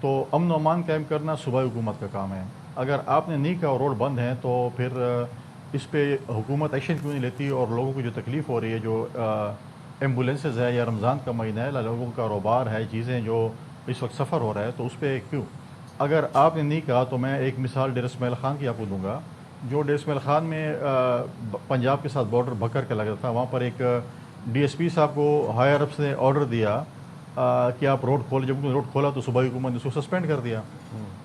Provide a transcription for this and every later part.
تو امن و امان قائم کرنا صوبائی حکومت کا کام ہے. اگر آپ نے نہیں کہا اور روڈ بند ہیں تو پھر اس پہ حکومت ایکشن کیوں نہیں لیتی؟ اور لوگوں کو جو تکلیف ہو رہی ہے، جو ایمبولینسز ہے یا رمضان کا مہینہ ہے، لوگوں کا کاروبار ہے، چیزیں جو اس وقت سفر ہو رہا ہے، تو اس پہ کیوں؟ اگر آپ نے نہیں کہا تو میں ایک مثال ڈیر اسماعیل خان کی آپ کو دوں گا. جو ڈیر اسماعیل خان میں پنجاب کے ساتھ بارڈر بکر کا لگا تھا، وہاں پر ایک ڈی ایس پی صاحب کو ہائر اپس نے آرڈر دیا کہ آپ روڈ کھولیں. جب انہوں نے روڈ کھولا تو صوبائی حکومت نے اس کو سسپینڈ کر دیا.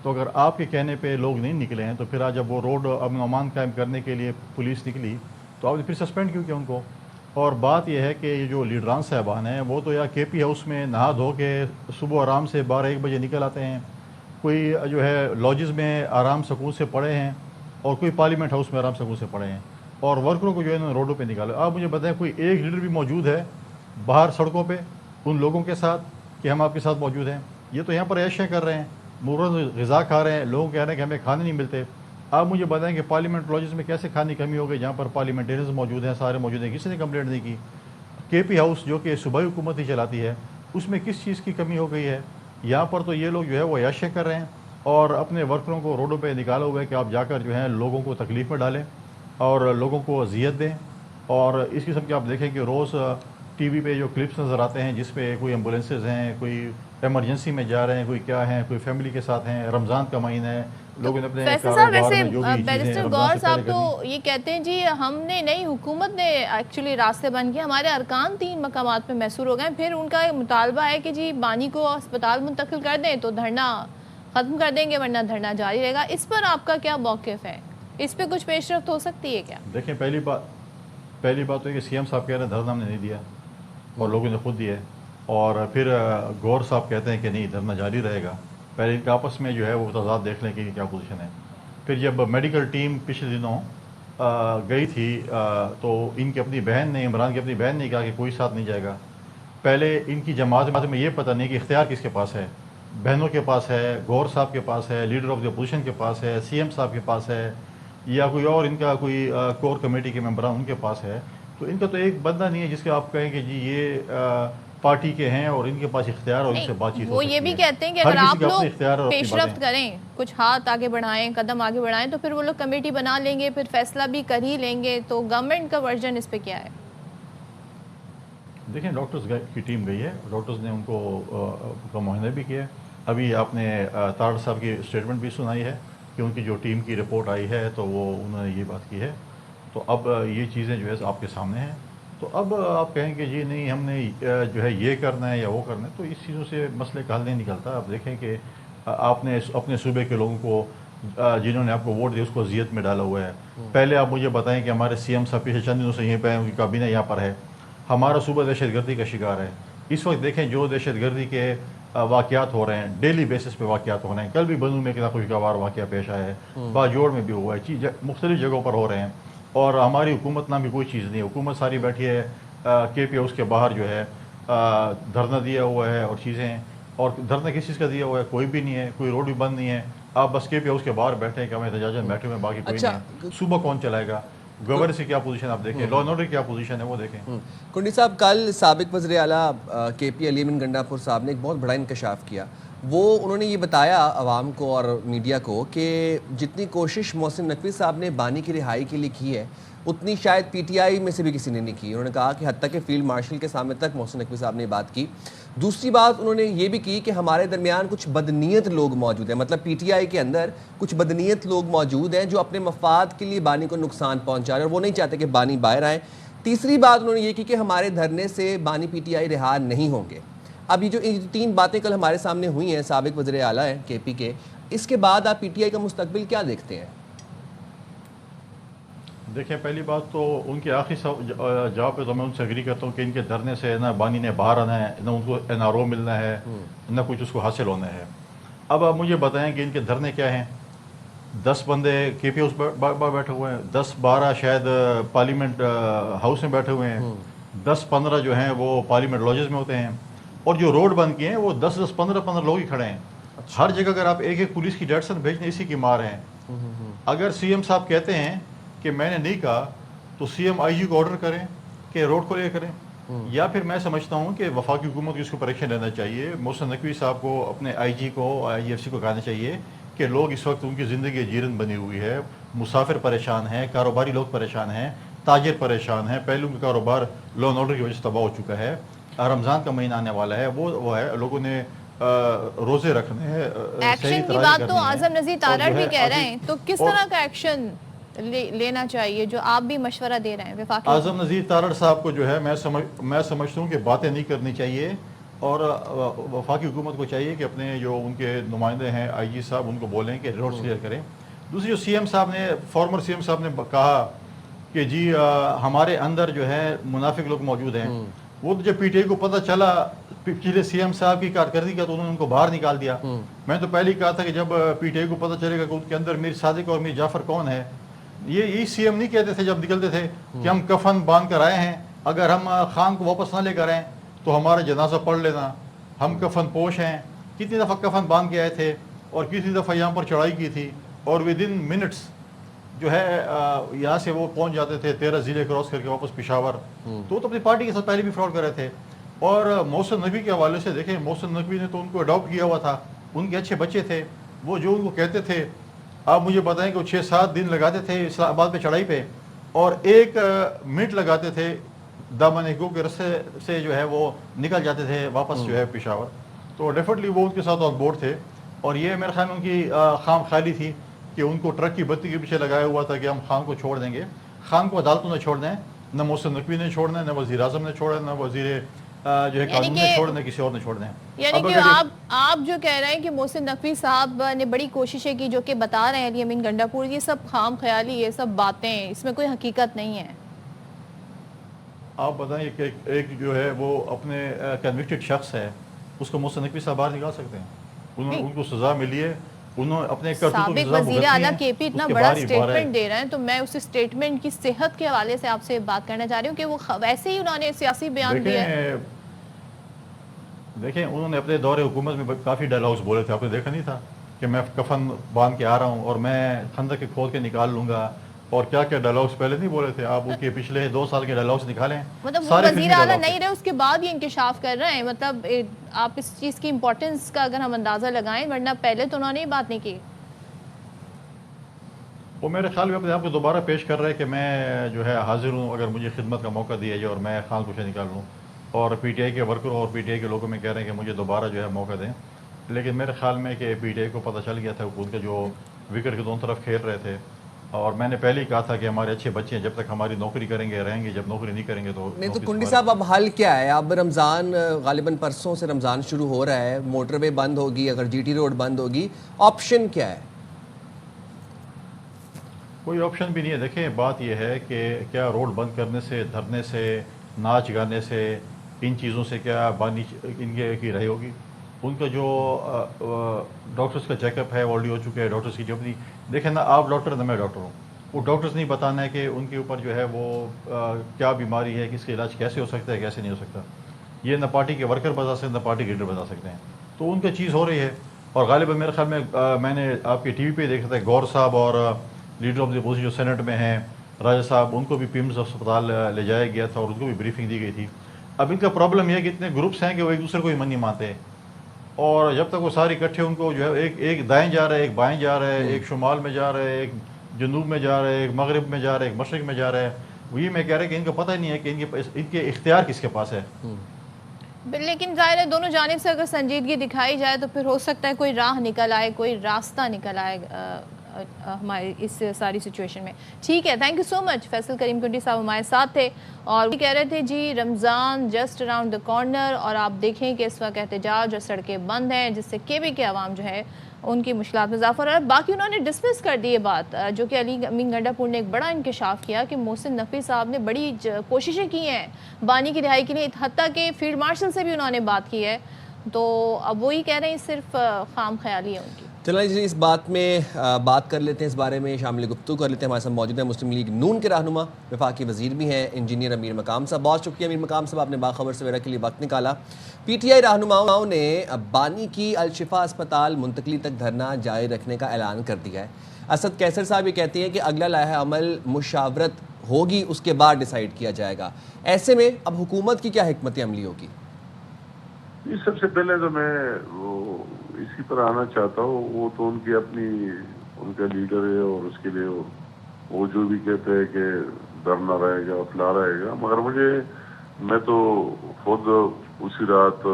تو اگر آپ کے کہنے پہ لوگ نہیں نکلے ہیں تو پھر آج جب وہ روڈ امن و امان قائم کرنے کے لیے پولیس نکلی تو آپ نے پھر سسپینڈ کیوں کیا ان کو؟ اور بات یہ ہے کہ یہ جو لیڈران صاحبان ہیں وہ تو یا کے پی ہاؤس میں نہا دھو کے صبح آرام سے 12-1 بجے نکل آتے ہیں، کوئی جو ہے لاجز میں آرام سکون سے پڑے ہیں، اور کوئی پارلیمنٹ ہاؤس میں آرام سکون سے پڑے ہیں، اور ورکروں کو جو ہے انہوں نے روڈوں پہ نکالا. آپ مجھے بتائیں کوئی ایک لیڈر بھی موجود ہے باہر سڑکوں پہ ان لوگوں کے ساتھ کہ ہم آپ کے ساتھ موجود ہیں؟ یہ تو یہاں پر عیشیں کر رہے ہیں، مرغ غذا کھا رہے ہیں، لوگ کہہ رہے ہیں کہ ہمیں کھانے نہیں ملتے. آپ مجھے بتائیں کہ پارلیمنٹ لاجز میں کیسے کھانے کی کمی ہو گئی جہاں پر پارلیمنٹیرینز موجود ہیں، سارے موجود ہیں، کسی نے کمپلینٹ نہیں کی. کے پی ہاؤس جو کہ صوبائی حکومت ہی چلاتی ہے اس میں کس چیز کی کمی ہو گئی ہے؟ یہاں پر تو یہ لوگ جو ہے وہ عیاشیں کر رہے ہیں اور اپنے ورکروں کو روڈوں پہ نکالا ہوا ہے کہ آپ جا کر جو ہے لوگوں کو تکلیف میں ڈالیں اور لوگوں کو اذیت دیں. اور اس قسم کے آپ دیکھیں کہ روز ٹی وی پہ جو کلپس نظر آتے ہیں جس پہ کوئی ایمبولینسز ہیں، کوئی ایمرجنسی میں جا رہے ہیں، کوئی کیا ہیں، کوئی فیملی کے ساتھ ہیں، رمضان کا مہینہ ہے، لوگوں نے اپنے فیصل صاحب کاروبار ویسے میں جو بھی چیزیں بیرسٹر رمضان غور سے صاحب پہلے تو کرنی. یہ کہتے ہیں جی ہم نے نئی حکومت نے ایکچولی راستے بند کیے، ہمارے ارکان 3 مقامات پہ محصور ہو گئے، پھر ان کا مطالبہ ہے کہ جی بانی کو اسپتال منتقل کر دیں تو دھرنا ختم کر دیں گے ورنہ دھرنا جاری رہے گا. اس پر آپ کا کیا موقف ہے؟ اس پہ کچھ پیش رفت ہو سکتی ہے کیا؟ دیکھیں پہلی بات تو یہ کہ سی ایم صاحب کہہ رہے ہیں دھرنا ہم نے نہیں دیا اور لوگوں نے خود دیا ہے، اور پھر غور صاحب کہتے ہیں کہ نہیں دھرنا جاری رہے گا. پہلے ان کے آپس میں جو ہے وہ تضاد دیکھ لیں کہ کیا پوزیشن ہے. پھر جب میڈیکل ٹیم پچھلے دنوں گئی تھی تو ان کی اپنی بہن نے، عمران کی اپنی بہن نے کہا کہ کوئی ساتھ نہیں جائے گا. پہلے ان کی جماعت میں یہ پتہ نہیں کہ اختیار کس کے پاس ہے، بہنوں کے پاس ہے، غور صاحب کے پاس ہے، لیڈر آف دی اپوزیشن کے پاس ہے، سی ایم صاحب کے پاس ہے، یا کوئی اور ان کا کوئی کور کمیٹی کے ممبران ان کے پاس ہے. تو ان کا تو ایک بندہ نہیں ہے جس کا آپ کہیں کہ جی یہ پارٹی کے ہیں اور ان کے پاس اختیار اور ان سے بات چیت ہو وہ سکتی یہ بھی ہے. کہتے ہیں کہ ہر اگر کسی آپ کا اپنے لوگ اختیار اور اپنی پیش باتیں. رفت کریں، کچھ ہاتھ آگے بڑھائیں، قدم آگے بڑھائیں تو پھر وہ لوگ کمیٹی بنا لیں گے، پھر فیصلہ بھی کر ہی لیں گے. تو گورنمنٹ کا ورژن اس پہ کیا ہے؟ دیکھیں ڈاکٹرز کی ٹیم گئی ہے، ڈاکٹرز نے ان کو معائنہ بھی کیا ہے. ابھی آپ نے تاڑ صاحب کی اسٹیٹمنٹ بھی سنائی ہے کہ ان کی جو ٹیم کی رپورٹ آئی ہے تو وہ انہوں نے یہ بات کی ہے. تو اب یہ چیزیں جو ہے آپ کے سامنے ہیں. تو اب آپ کہیں کہ جی نہیں ہم نے جو ہے یہ کرنا ہے یا وہ کرنا ہے، تو اس چیزوں سے مسئلے کا حل نہیں نکلتا. آپ دیکھیں کہ آپ نے اپنے صوبے کے لوگوں کو جنہوں نے آپ کو ووٹ دیا اس کو اذیت میں ڈالا ہوا ہے. پہلے آپ مجھے بتائیں کہ ہمارے سی ایم صاحب پچھلے چند دنوں سے یہیں پہ ہیں، ان کی کابینہ یہاں پر ہے، ہمارا صوبہ دہشت گردی کا شکار ہے. اس وقت دیکھیں جو دہشت گردی کے واقعات ہو رہے ہیں، ڈیلی بیسس پہ واقعات ہو رہے ہیں. کل بھی بنوں میں کتنا خوشگوار واقعہ پیش آیا ہے، باجوڑ میں بھی ہوا ہے، مختلف جگہوں پر ہو رہے ہیں. اور ہماری حکومت نہ بھی کوئی چیز نہیں، حکومت ساری بیٹھی ہے کے پی ہاؤس کے باہر جو ہے دھرنا دیا ہوا ہے اور چیزیں ہیں. اور دھرنا کس چیز کا دیا ہوا ہے؟ کوئی بھی نہیں ہے، کوئی روڈ بھی بند نہیں ہے. آپ بس کے پی ہاؤس کے باہر بیٹھے ہیں کہ ہمیں احتجاجات بیٹھے ہوئے ہیں، باقی کوئی نہیں ہے. صوبہ کون چلائے گا؟ گورنر سے کیا پوزیشن آپ دیکھیں، لا اینڈ آرڈر کیا پوزیشن ہے وہ دیکھیں. کنڈی صاحب کل سابق وزیر اعلیٰ کے پی علی امین گنڈا پور صاحب نے ایک بہت بڑا انکشاف کیا. انہوں نے یہ بتایا عوام کو اور میڈیا کو کہ جتنی کوشش محسن نقوی صاحب نے بانی کی رہائی کے لیے کی ہے اتنی شاید پی ٹی آئی میں سے بھی کسی نے نہیں کی. انہوں نے کہا کہ حتیٰ کہ فیلڈ مارشل کے سامنے تک محسن نقوی صاحب نے بات کی. دوسری بات انہوں نے یہ بھی کی کہ ہمارے درمیان کچھ بدنیت لوگ موجود ہیں، مطلب پی ٹی آئی کے اندر کچھ بدنیت لوگ موجود ہیں جو اپنے مفاد کے لیے بانی کو نقصان پہنچا رہے ہیں اور وہ نہیں چاہتے کہ بانی باہر آئیں. تیسری بات انہوں نے یہ کی کہ ہمارے دھرنے سے بانی پی ٹی آئی رہا نہیں ہوں گے. اب یہ جو 3 باتیں کل ہمارے سامنے ہوئی ہیں، سابق وزیر اعلیٰ ہیں کے پی کے، اس کے بعد آپ پی ٹی آئی کا مستقبل کیا دیکھتے ہیں؟ دیکھیں پہلی بات تو ان کے آخری جواب پہ تو میں ان سے اگری کرتا ہوں کہ ان کے دھرنے سے نہ بانی نے باہر آنا ہے، نہ ان کو این آر او ملنا ہے، نہ کچھ اس کو حاصل ہونا ہے. اب آپ مجھے بتائیں کہ ان کے دھرنے کیا ہیں. 10 بندے کے پی ہاؤس بیٹھے ہوئے ہیں، 10-12 شاید پارلیمنٹ ہاؤس میں بیٹھے ہوئے ہیں، 10-15 جو ہیں وہ پارلیمنٹ لاجز میں ہوتے ہیں. اور جو روڈ بند کیے ہیں وہ 10-10 15-15 لوگ ہی کھڑے ہیں. ہر جگہ اگر آپ ایک پولیس کی ڈیٹسن بھیجنے اسی کی مار ہیں. اگر سی ایم صاحب کہتے ہیں کہ میں نے نہیں کہا تو سی ایم آئی جی کو آرڈر کریں کہ روڈ کو لے کریں. یا پھر میں سمجھتا ہوں کہ وفاقی حکومت کو اس کو ایکشن لینا چاہیے. محسن نقوی صاحب کو اپنے آئی جی کو IFC کو کہنا چاہیے کہ لوگ اس وقت ان کی زندگی جیرن بنی ہوئی ہے, مسافر پریشان ہیں, کاروباری لوگ پریشان ہیں, تاجر پریشان ہیں, پہلو کا کاروبار لا اینڈ آرڈر کی وجہ سے تباہ ہو چکا ہے. رمضان کا مہینہ آنے والا ہے, وہ ہے لوگوں نے روزے رکھنے ہیں. ایکشن کی بات تو اعظم نذیر تارڑ بھی کہہ رہے ہیں, تو کس طرح کا ایکشن لینا چاہیے جو آپ بھی مشورہ دے رہے ہیں وفاقی؟ اعظم نذیر تارڑ صاحب کو جو ہے میں سمجھتا ہوں کہ باتیں نہیں کرنی چاہیے, اور وفاقی حکومت کو چاہیے کہ اپنے جو ان کے نمائندے ہیں IG صاحب ان کو بولیں کہ روڈ کلیئر کریں. دوسری جو CM صاحب نے فارمر CM صاحب نے کہا کہ جی ہمارے اندر جو ہے منافق لوگ موجود ہیں, وہ تو جب PTI کو پتہ چلا پچھلے CM صاحب کی کارکردگی کا تو انہوں نے ان کو باہر نکال دیا. میں تو پہلے ہی کہا تھا کہ جب PTI کو پتہ چلے گا کہ ان کے اندر میر صادق اور میر جعفر کون ہے, یہ CM نہیں کہتے تھے جب نکلتے تھے کہ ہم کفن باندھ کر آئے ہیں, اگر ہم خان کو واپس نہ لے کر آئیں تو ہمارا جنازہ پڑھ لینا, ہم کفن پوش ہیں. کتنی دفعہ کفن باندھ کے آئے تھے اور کتنی دفعہ یہاں پر چڑھائی کی تھی, اور ودن منٹس جو ہے یہاں سے وہ پہنچ جاتے تھے 13 ضلع کراس کر کے واپس پشاور. تو اپنی پارٹی کے ساتھ پہلے بھی فراڈ کر رہے تھے. اور محسن نقوی کے حوالے سے دیکھیں, محسن نقوی نے تو ان کو اڈاپٹ کیا ہوا تھا, ان کے اچھے بچے تھے, وہ جو ان کو کہتے تھے, آپ مجھے بتائیں کہ وہ 6-7 دن لگاتے تھے اسلام آباد پہ چڑھائی پہ, اور 1 منٹ لگاتے تھے دامن گو کے رستے سے جو ہے وہ نکل جاتے تھے واپس جو ہے پشاور. تو ڈیفینیٹلی وہ ان کے ساتھ آن بورڈ تھے, اور یہ میرے خیال میں ان کی خام خیالی تھی کہ ان کو ٹرک کی بتی کے پیچھے لگایا ہوا تھا کہ ہم خان کو چھوڑ دیں گے. خان کو عدالتوں نے چھوڑنا ہے, نہ محسن نقوی نے چھوڑنا ہے, نہ وزیر اعظم نے چھوڑا ہے, نہ وزیر جو ہے قانون نے چھوڑنا ہے, کسی اور نے چھوڑنا ہے. یعنی کہ آپ جو کہہ رہے ہیں کہ محسن نقوی صاحب نے بڑی کوششیں کی, جو کہ بتا رہے ہیں علی امین گنڈا پور, یہ سب خام خیالی, یہ سب باتیں, اس میں کوئی حقیقت نہیں ہے. آپ بتائیں کہ ایک جو ہے وہ اپنے کنوکٹڈ شخص ہے, اس کو محسن نقوی صاحب باہر نکال سکتے ہیں؟ ان کو سزا ملی ہے, انہوں نے اپنے سابق وزیر اعلیٰ KP اتنا بڑا سٹیٹمنٹ دے رہے ہیں, تو میں اس سٹیٹمنٹ کی صحت کے حوالے سے آپ سے بات کرنا چاہ رہی ہوں کہ وہ ویسے ہی انہوں نے سیاسی بیان دیا ہے. دیکھیں انہوں نے اپنے دور حکومت میں کافی ڈائلاگز بولے تھے, آپ نے دیکھا نہیں تھا کہ میں کفن باندھ کے آ رہا ہوں اور میں خندق کے کھود کے نکال لوں گا, اور کیا کیا ڈائلاگز پہلے نہیں بولے تھے. آپ ان کے پچھلے 2 سال کے ڈائلاگز نکالیں, مطلب وہ وزیر اعلیٰ نہیں رہے اس کے بعد یہ انکشاف کر رہے ہیں. مطلب آپ اس چیز کی امپورٹنس کا اگر ہم اندازہ لگائیں, ورنہ پہلے تو انہوں نے یہ بات نہیں کی. وہ میرے خیال میں اپنے آپ کو دوبارہ پیش کر رہے کہ میں جو ہے حاضر ہوں, اگر مجھے خدمت کا موقع دیا جائے اور میں خان کو سے نکال لوں. اور PTI کے ورکروں اور PTI کے لوگوں میں کہہ رہے ہیں کہ مجھے دوبارہ جو ہے موقع دیں. لیکن میرے خیال میں کہ PTI کو پتہ چل گیا تھا ان کے جو وکٹ کے دونوں طرف کھیل رہے تھے, اور میں نے پہلے ہی کہا تھا کہ ہمارے اچھے بچے ہیں, جب تک ہماری نوکری کریں گے رہیں گے, جب نوکری نہیں کریں گے تو نہیں. تو کنڈی صاحب اب حل کیا ہے؟ اب رمضان غالباً پرسوں سے رمضان شروع ہو رہا ہے, موٹر وے بند ہوگی, اگر GT روڈ بند ہوگی, آپشن کیا ہے؟ کوئی آپشن بھی نہیں ہے. دیکھیں بات یہ ہے کہ کیا روڈ بند کرنے سے, دھرنے سے, ناچ گانے سے, ان چیزوں سے کیا بانی ان کی رہی ہوگی؟ ان کا جو ڈاکٹرز کا چیک اپ ہے آلریڈی ہو چکے ہیں. ڈاکٹرز کی جو اپنی دیکھیں نا, آپ ڈاکٹر نہ میں ڈاکٹر ہوں, وہ ڈاکٹرز نہیں بتانا ہے کہ ان کے اوپر جو ہے وہ کیا بیماری ہے, کس کا علاج کیسے ہو سکتا ہے, کیسے نہیں ہو سکتا. یہ نہ پارٹی کے ورکر بتا سکتے, نہ پارٹی کے لیڈر بتا سکتے ہیں. تو ان کا چیز ہو رہی ہے. اور غالباً میرے خیال میں نے آپ کی TV پہ دیکھا تھا گور صاحب اور لیڈر آف دی اپوزیشن جو سینٹ میں ہیں راجہ صاحب, ان کو بھی پیمز اسپتال لے جایا گیا تھا اور ان کو بھی بریفنگ دی گئی تھی. اب ان کا پرابلم یہ ہے کہ اتنے گروپس ہیں کہ وہ ایک دوسرے کو ہی من نہیں مانتے, اور جب تک وہ سارے اکٹھے ان کو جو ہے ایک دائیں جا رہا ہے, ایک بائیں جا رہا ہے, ایک شمال میں جا رہا ہے, ایک جنوب میں جا رہا ہے, ایک مغرب میں جا رہا ہے, ایک مشرق میں جا رہا ہے. وہی میں کہہ رہا کہ ان کو پتہ ہی نہیں ہے کہ ان کے اختیار کس کے پاس ہے. لیکن ظاہر ہے دونوں جانب سے اگر سنجیدگی دکھائی جائے تو پھر ہو سکتا ہے کوئی راہ نکل آئے, کوئی راستہ نکل آئے ہماری اس ساری سچویشن میں. ٹھیک ہے, تھینک یو سو مچ. فیصل کریم کنڈی صاحب ہمارے ساتھ تھے, اور وہ کہہ رہے تھے جی رمضان جسٹ اراؤنڈ دا کارنر, اور آپ دیکھیں کہ اس وقت احتجاج اور سڑکیں بند ہیں, جس سے KB کے عوام جو ہے ان کی مشکلات میں اضافہ ہو رہا ہے. باقی انہوں نے ڈسمس کر دی یہ بات, جو کہ علی امین گنڈا پور نے ایک بڑا انکشاف کیا کہ محسن نقوی صاحب نے بڑی کوششیں کی ہیں بانی کی رہائی کے لیے, حتیٰ کہ فیلڈ مارشل سے بھی انہوں نے بات کی ہے. تو اب وہی کہہ رہے ہیں صرف خام خیالی ہے ان کی. چلیں جی, اس بات میں بات کر لیتے ہیں, اس بارے میں شامل گفتگو کر لیتے ہیں. ہمارے ساتھ موجود ہیں مسلم لیگ نون کے رہنما, وفاقی وزیر بھی ہیں, انجینئر امیر مقام صاحب. بہت شکریہ امیر مقام صاحب, آپ نے باخبر سویرا کے لیے وقت نکالا. PTI رہنماؤں نے بانی کی الشفا اسپتال منتقلی تک دھرنا جاری رکھنے کا اعلان کر دیا ہے. اسد قیصر صاحب یہ کہتے ہیں کہ اگلا لائحہ عمل مشاورت ہوگی اس کے بعد ڈیسائیڈ کیا جائے گا. ایسے میں اب حکومت کی کیا حکمت عملی ہوگی؟ سب سے پہلے تو میں اسی پر آنا چاہتا ہوں. وہ تو ان کی اپنی ان کا لیڈر ہے اور اس کے لیے وہ جو بھی کہتے ہیں کہ ڈرنا رہے گا فلا رہے گا. مگر میں تو خود اسی رات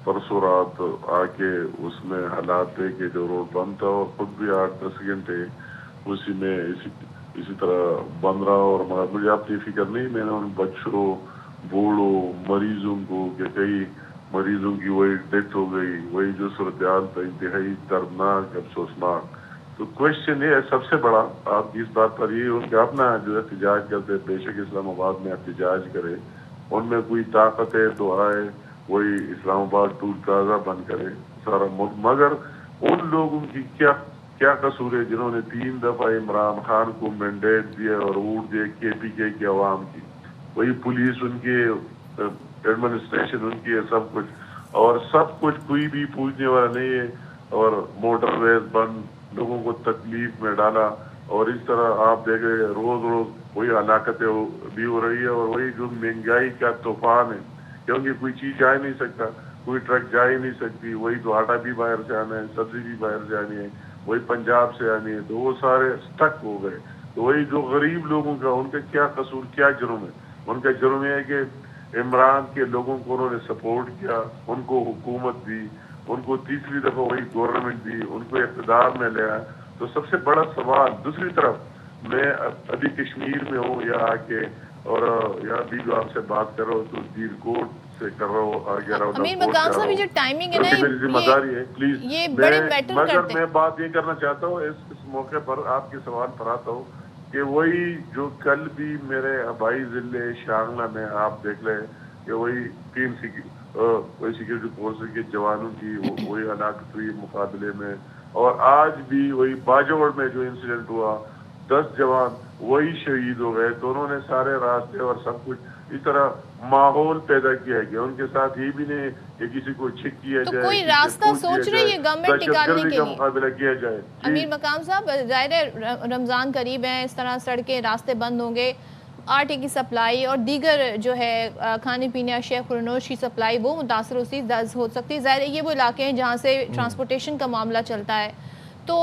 پرسوں رات آ کے اس میں حالات تھے کہ جو روڈ بند تھا اور خود بھی 8-10 گھنٹے اسی میں اسی طرح بند رہا. اور مگر مجھے اپنی فکر نہیں. میں نے ان بچوں بوڑھوں مریضوں کو کہ کئی مریضوں کی وہی ڈیتھ ہو گئی, وہی جو صورتحال تھا انتہائی دردناک افسوسناک. تو کوشچن یہ ہے سب سے بڑا آپ کی اس بات پر یہ ان کا اپنا جو احتجاج کرتے, بے شک اسلام آباد میں احتجاج کرے, ان میں کوئی طاقت ہے تو آئے وہی اسلام آباد ٹول پلازا بند کرے سارا ملک. مگر ان لوگوں کی کیا قصور ہے جنہوں نے 3 دفعہ عمران خان کو مینڈیٹ دیا اور ووٹ دیا KPK کی عوام کی. وہی پولیس ان کے ایڈمنسٹریشن ان کی ہے سب کچھ, اور سب کچھ کوئی بھی پوچھنے والا نہیں ہے. اور موٹر ویز بند, لوگوں کو تکلیف میں ڈالا. اور اس طرح آپ دیکھ رہے روز وہی ہلاکتیں بھی ہو رہی ہے. اور وہی جو مہنگائی کا طوفان ہے, کیونکہ کوئی چیز جا ہی نہیں سکتا, کوئی ٹرک جا ہی نہیں سکتی. وہی تو آٹا بھی باہر سے آنا ہے, سبزی بھی باہر سے آنی ہے, وہی پنجاب سے آنی ہے, تو وہ سارے سٹک ہو گئے. تو وہی جو غریب لوگوں کا ان کا کیا قصور کیا جرم ہے؟ ان کا جرم یہ ہے کہ عمران کے لوگوں کو انہوں نے سپورٹ کیا, ان کو حکومت دی, ان کو تیسری دفعہ وہی گورنمنٹ دی, ان کو اقتدار میں لیا. تو سب سے بڑا سوال دوسری طرف میں ابھی کشمیر میں ہوں یا آ کے, اور یہاں بھی جو آپ سے بات کر رہا ہوں تو دیر کوٹ سے کر رہا ہوں, آگے رہا ہوں. امیر مقام صاحب, یہ جو ٹائمنگ ہے نا, میری ذمہ داری ہے پلیز. یہ بڑے میٹر مگر کرتے ہیں. میں بات یہ کرنا چاہتا ہوں اس موقع پر آپ کے سوال پر آتا ہوں کہ وہی جو کل بھی میرے آبائی ضلع شانگلہ میں آپ دیکھ لیں کہ وہی 3 سیکورٹی فورسز کے جوانوں کی وہی ہلاکت ہوئی مقابلے میں. اور آج بھی وہی باجوڑ میں جو انسیڈنٹ ہوا 10 جوان وہی شہید ہو گئے. تو انہوں نے سارے راستے اور سب کچھ اس طرح ماحول پیدا کیا گیا. ان کے ساتھ یہ بھی نہیں کہ کسی کو چھک کیا تو جائے, کوئی راستہ سوچ رہی ہے گورنمنٹ نکالنے کے کا لیے؟ مقابلہ کیا جائے. امیر مقام صاحب, ظاہر ہے رمضان قریب ہیں, اس طرح سڑکیں راستے بند ہوں گے, آٹے کی سپلائی اور دیگر جو ہے کھانے پینے اشیاء خورنوش کی سپلائی وہ متاثر ہو سکتی ہے. ظاہر ہے یہ وہ علاقے ہیں جہاں سے ٹرانسپورٹیشن کا معاملہ چلتا ہے. تو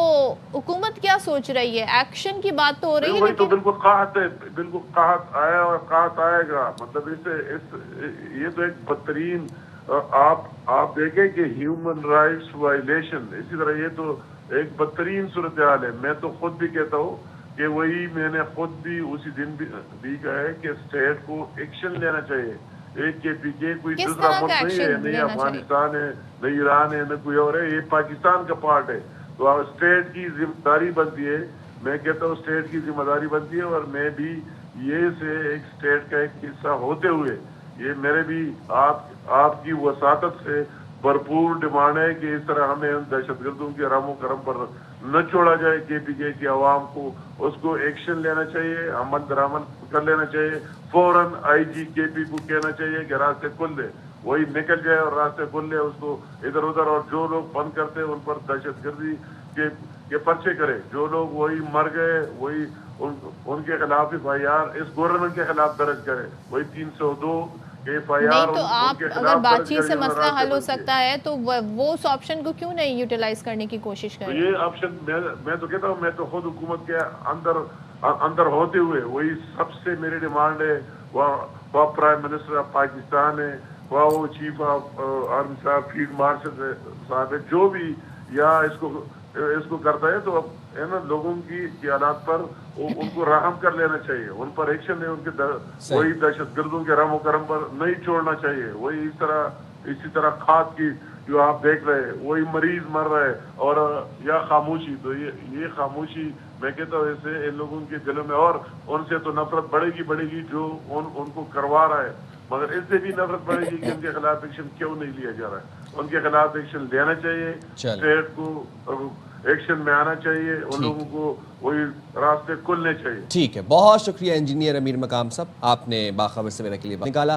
حکومت کیا سوچ رہی ہے؟ ایکشن کی بات تو ہو رہی ہے, وہی تو لیکن بالکل قحط ہے, بالکل قحط آیا اور قحط آئے گا. مطلب یہ تو ایک بدترین آپ دیکھیں کہ ہیومن رائٹس وائلیشن, اسی طرح یہ تو ایک بدترین صورتحال ہے. میں تو خود بھی کہتا ہوں کہ وہی میں نے خود بھی اسی دن بھی کہا ہے کہ اسٹیٹ کو ایکشن لینا چاہیے. ایک KPK کوئی کس دوسرا طرح کا ملک نہیں ہے, ایکشن نہیں لینا افغانستان ہے, نہیں ایران ہے, نہ کوئی اور ہے, یہ پاکستان کا پارٹ ہے. تو اسٹیٹ کی ذمہ داری بنتی ہے, میں کہتا ہوں اسٹیٹ کی ذمہ داری بنتی ہے. اور میں بھی یہ سے ایک اسٹیٹ کا ایک حصہ ہوتے ہوئے یہ میرے بھی آپ کی وساطت سے بھرپور ڈیمانڈ ہے کہ اس طرح ہمیں ان دہشت گردوں کے رحم و کرم پر نہ چھوڑا جائے. KPK کی عوام کو اس کو ایکشن لینا چاہیے, عمل درآمد کر لینا چاہیے. فوراً IG KP کو کہنا چاہیے کہ راستے کھل دے, وہی نکل جائے اور راستے کھل لے اس کو ادھر ادھر. اور جو لوگ بند کرتے ہیں ان پر دہشت گردی کے پرچے کرے. جو لوگ وہی مر گئے وہی ان کے خلاف FIR اس گورنمنٹ کے خلاف درج کرے. وہی 302 FIR نہیں تو ان آپ کے اگر خلاف بات درج چیت سے کرے. مسئلہ حل ہو سکتا ہے تو وہ اس آپشن کو کیوں نہیں یوٹیلائز کرنے کی کوشش تو کریں؟ یہ آپشن میں تو کہتا ہوں, میں تو خود حکومت کے اندر ہوتے ہوئے وہی سب سے میری ڈیمانڈ ہے. وہ پرائم منسٹر آف پاکستان ہے, وہ چیف آف آرمی صاحب, فیلڈ مارشل صاحب ہے, جو بھی یا اس کو کرتا ہے تو ہے نا لوگوں کی حالات پر ان کو رحم کر لینا چاہیے, ان پر ایکشن لے, ان کے وہی دہشت گردوں کے رحم و کرم پر نہیں چھوڑنا چاہیے. وہی اسی طرح کھاد کی جو آپ دیکھ رہے ہیں وہی مریض مر رہے اور یا خاموشی. تو یہ خاموشی میں کہتا ہوں اس سے ان لوگوں کے دلوں میں اور ان سے تو نفرت بڑھے گی جو ان کو کروا رہا ہے. مگر اس سے بھی نفرت بڑھے گی کہ ان کے خلاف ایکشن کیوں نہیں لیا جا رہا ہے. ان کے خلاف ایکشن لینا چاہیے, اسٹیٹ کو ایکشن میں آنا چاہیے, ان لوگوں کو وہی راستے کھلنے چاہیے. ٹھیک ہے, بہت شکریہ انجینئر امیر مقام صاحب, آپ نے باخبر سویرا کے لیے نکالا.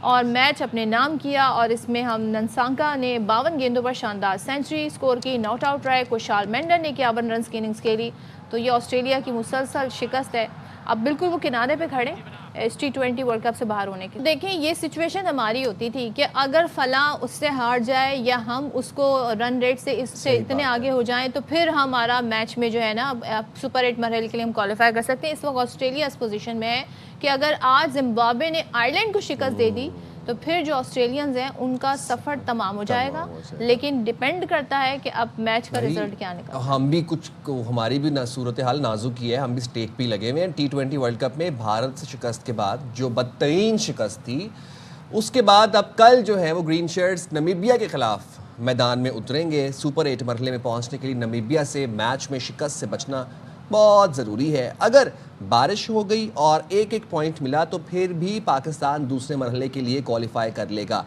اور میچ اپنے نام کیا، اور اس میں ہم ننسانکا نے 52 گیندوں پر شاندار سینچری سکور کی، ناٹ آؤٹ رہے، کوشال مینڈن نے 51 رنز کی اننگز کھیلی. تو یہ آسٹریلیا کی مسلسل شکست ہے. اب بالکل وہ کنارے پہ کھڑے اس T20 ورلڈ کپ سے باہر ہونے کی. دیکھیں یہ سچویشن ہماری ہوتی تھی کہ اگر فلاں اس سے ہار جائے یا ہم اس کو رن ریٹ سے اس سے اتنے آگے ہو جائیں تو پھر ہمارا میچ میں جو ہے نا سپر 8 مرحلے کے لیے ہم کوالیفائی کر سکتے ہیں. اس وقت آسٹریلیا اس پوزیشن میں ہے کہ اگر آج زمبابوے نے آئرلینڈ کو شکست دے دی تو پھر جو آسٹریلینز ہیں ان کا سفر تمام ہو جائے گا. لیکن ڈیپینڈ کرتا ہے کہ اب میچ کا رزلٹ کیا نکلے. ہم بھی کچھ ہماری بھی صورتحال نازک کی ہے، ہم بھی سٹیک پہ لگے ہوئے ہیں. T20 ورلڈ کپ میں بھارت سے شکست کے بعد جو بدترین شکست تھی، اس کے بعد اب کل جو ہے وہ گرین شرٹس نمیبیا کے خلاف میدان میں اتریں گے. سپر 8 مرحلے میں پہنچنے کے لیے نمیبیا سے میچ میں شکست سے بچنا بہت ضروری ہے. اگر بارش ہو گئی اور ایک پوائنٹ ملا تو پھر بھی پاکستان دوسرے مرحلے کے لیے کوالیفائی کر لے گا.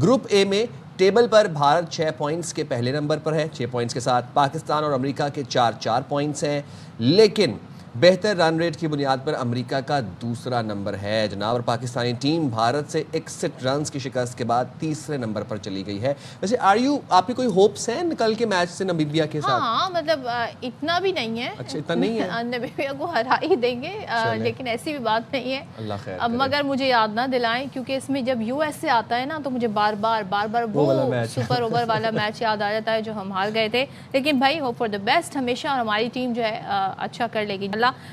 گروپ اے میں ٹیبل پر بھارت 6 پوائنٹس کے پہلے نمبر پر ہے، 6 پوائنٹس کے ساتھ. پاکستان اور امریکہ کے 4 پوائنٹس ہیں، لیکن بہتر رن ریٹ کی بنیاد پر امریکہ کا دوسرا نمبر ہے جناب. اور پاکستانی ٹیم بھارت سے 61 رنز کی شکست کے بعد تیسرے نمبر پر چلی گئی ہے. ویسے آپ کی کوئی ہوپس ہیں کل کے میچ سے نمیبیا کے ساتھ؟ ہاں مطلب اتنا بھی نہیں ہے. اچھا اتنا نہیں ہے، نمیبیا کو ہرا ہی دیں گے، لیکن ایسی بھی بات نہیں ہے. اللہ خیر اب مگر مجھے یاد نہ دلائیں کیونکہ اس میں جب US سے آتا ہے نا تو مجھے بار بار وہ سپر اوور والا میچ یاد آ جاتا ہے جو ہم ہار گئے تھے. لیکن بھائی ہوپ فار دا بیسٹ ہمیشہ، اور ہماری ٹیم جو ہے اچھا کر لے گی.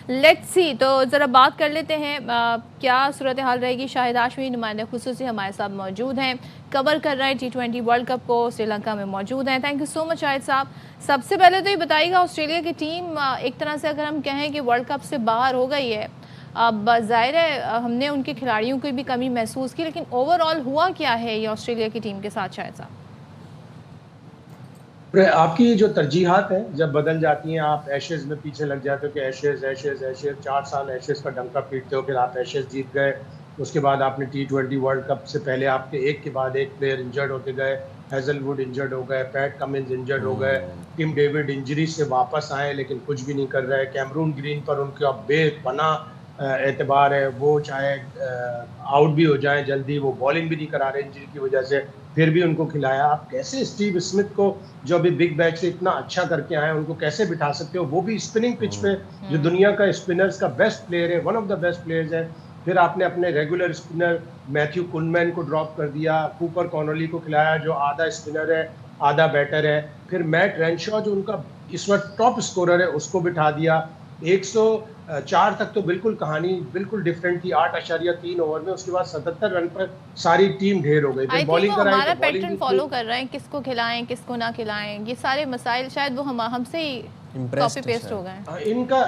Let's see. تو ذرا بات کر لیتے ہیں کیا صورتحال رہے گی. شاہد ہاشمی نمائندہ خصوصی ہمارے ساتھ موجود ہیں، کور کر رہے ہیں T20 ورلڈ کپ کو، سری لنکا میں موجود ہیں. تھینک یو سو مچ شاہد صاحب. سب سے پہلے تو یہ بتائیے گا آسٹریلیا کی ٹیم ایک طرح سے اگر ہم کہیں کہ ورلڈ کپ سے باہر ہو گئی ہے، اب ظاہر ہے ہم نے ان کے کھلاڑیوں کی بھی کمی محسوس کی، لیکن اوور آل ہوا کیا ہے یہ آسٹریلیا کی ٹیم کے ساتھ شاہد صاحب؟ آپ کی جو ترجیحات ہیں جب بدل جاتی ہیں، آپ ایشز میں پیچھے لگ جاتے ہو کہ ایشز 4 سال ایشز کا ڈنکا پیٹتے ہو، پھر آپ ایشز جیت گئے. اس کے بعد آپ نے T20 ورلڈ کپ سے پہلے آپ کے ایک کے بعد ایک پلیئر انجرڈ ہوتے گئے. ہیزل ووڈ انجرڈ ہو گئے، پیٹ کمنز انجرڈ ہو گئے، ٹیم ڈیوڈ انجری سے واپس آئے لیکن کچھ بھی نہیں کر رہے. کیمرون گرین پر ان کا بے پناہ اعتبار ہے، وہ چاہے آؤٹ بھی ہو جائیں جلدی، وہ بالنگ بھی نہیں کرا رہے انجری کی وجہ سے، پھر بھی ان کو کھلایا. آپ کیسے اسٹیو اسمتھ کو جو ابھی بگ بیچ سے اتنا اچھا کر کے آئے ان کو کیسے بٹھا سکتے ہو، وہ بھی اسپننگ پچ پہ جو دنیا کا اسپنرز کا بیسٹ پلیئر ہے، one of the best players ہے. پھر آپ نے اپنے ریگولر اسپنر میتھیو کنمین کو ڈراپ کر دیا، کوپر کونولی کو کھلایا جو آدھا اسپنر ہے آدھا بیٹر ہے. پھر میٹ رینشا جو ان کا اس وقت ٹاپ اسکورر ہے اس کو بٹھا دیا. 104 تک تو بالکل کہانی بالکل ڈیفرنٹ تھی 8.3 اوور میں. اس کے بعد 77 رن پر ساری ٹیم ڈھیر ہو گئی. پھر بالنگ کرائی، ہمارا پیٹرن فالو کر رہے ہیں، کس کو کھلائیں کس کو نہ کھلائیں، یہ سارے مسائل شاید وہ ہم سے ہی کاپی پیسٹ ہو گئے.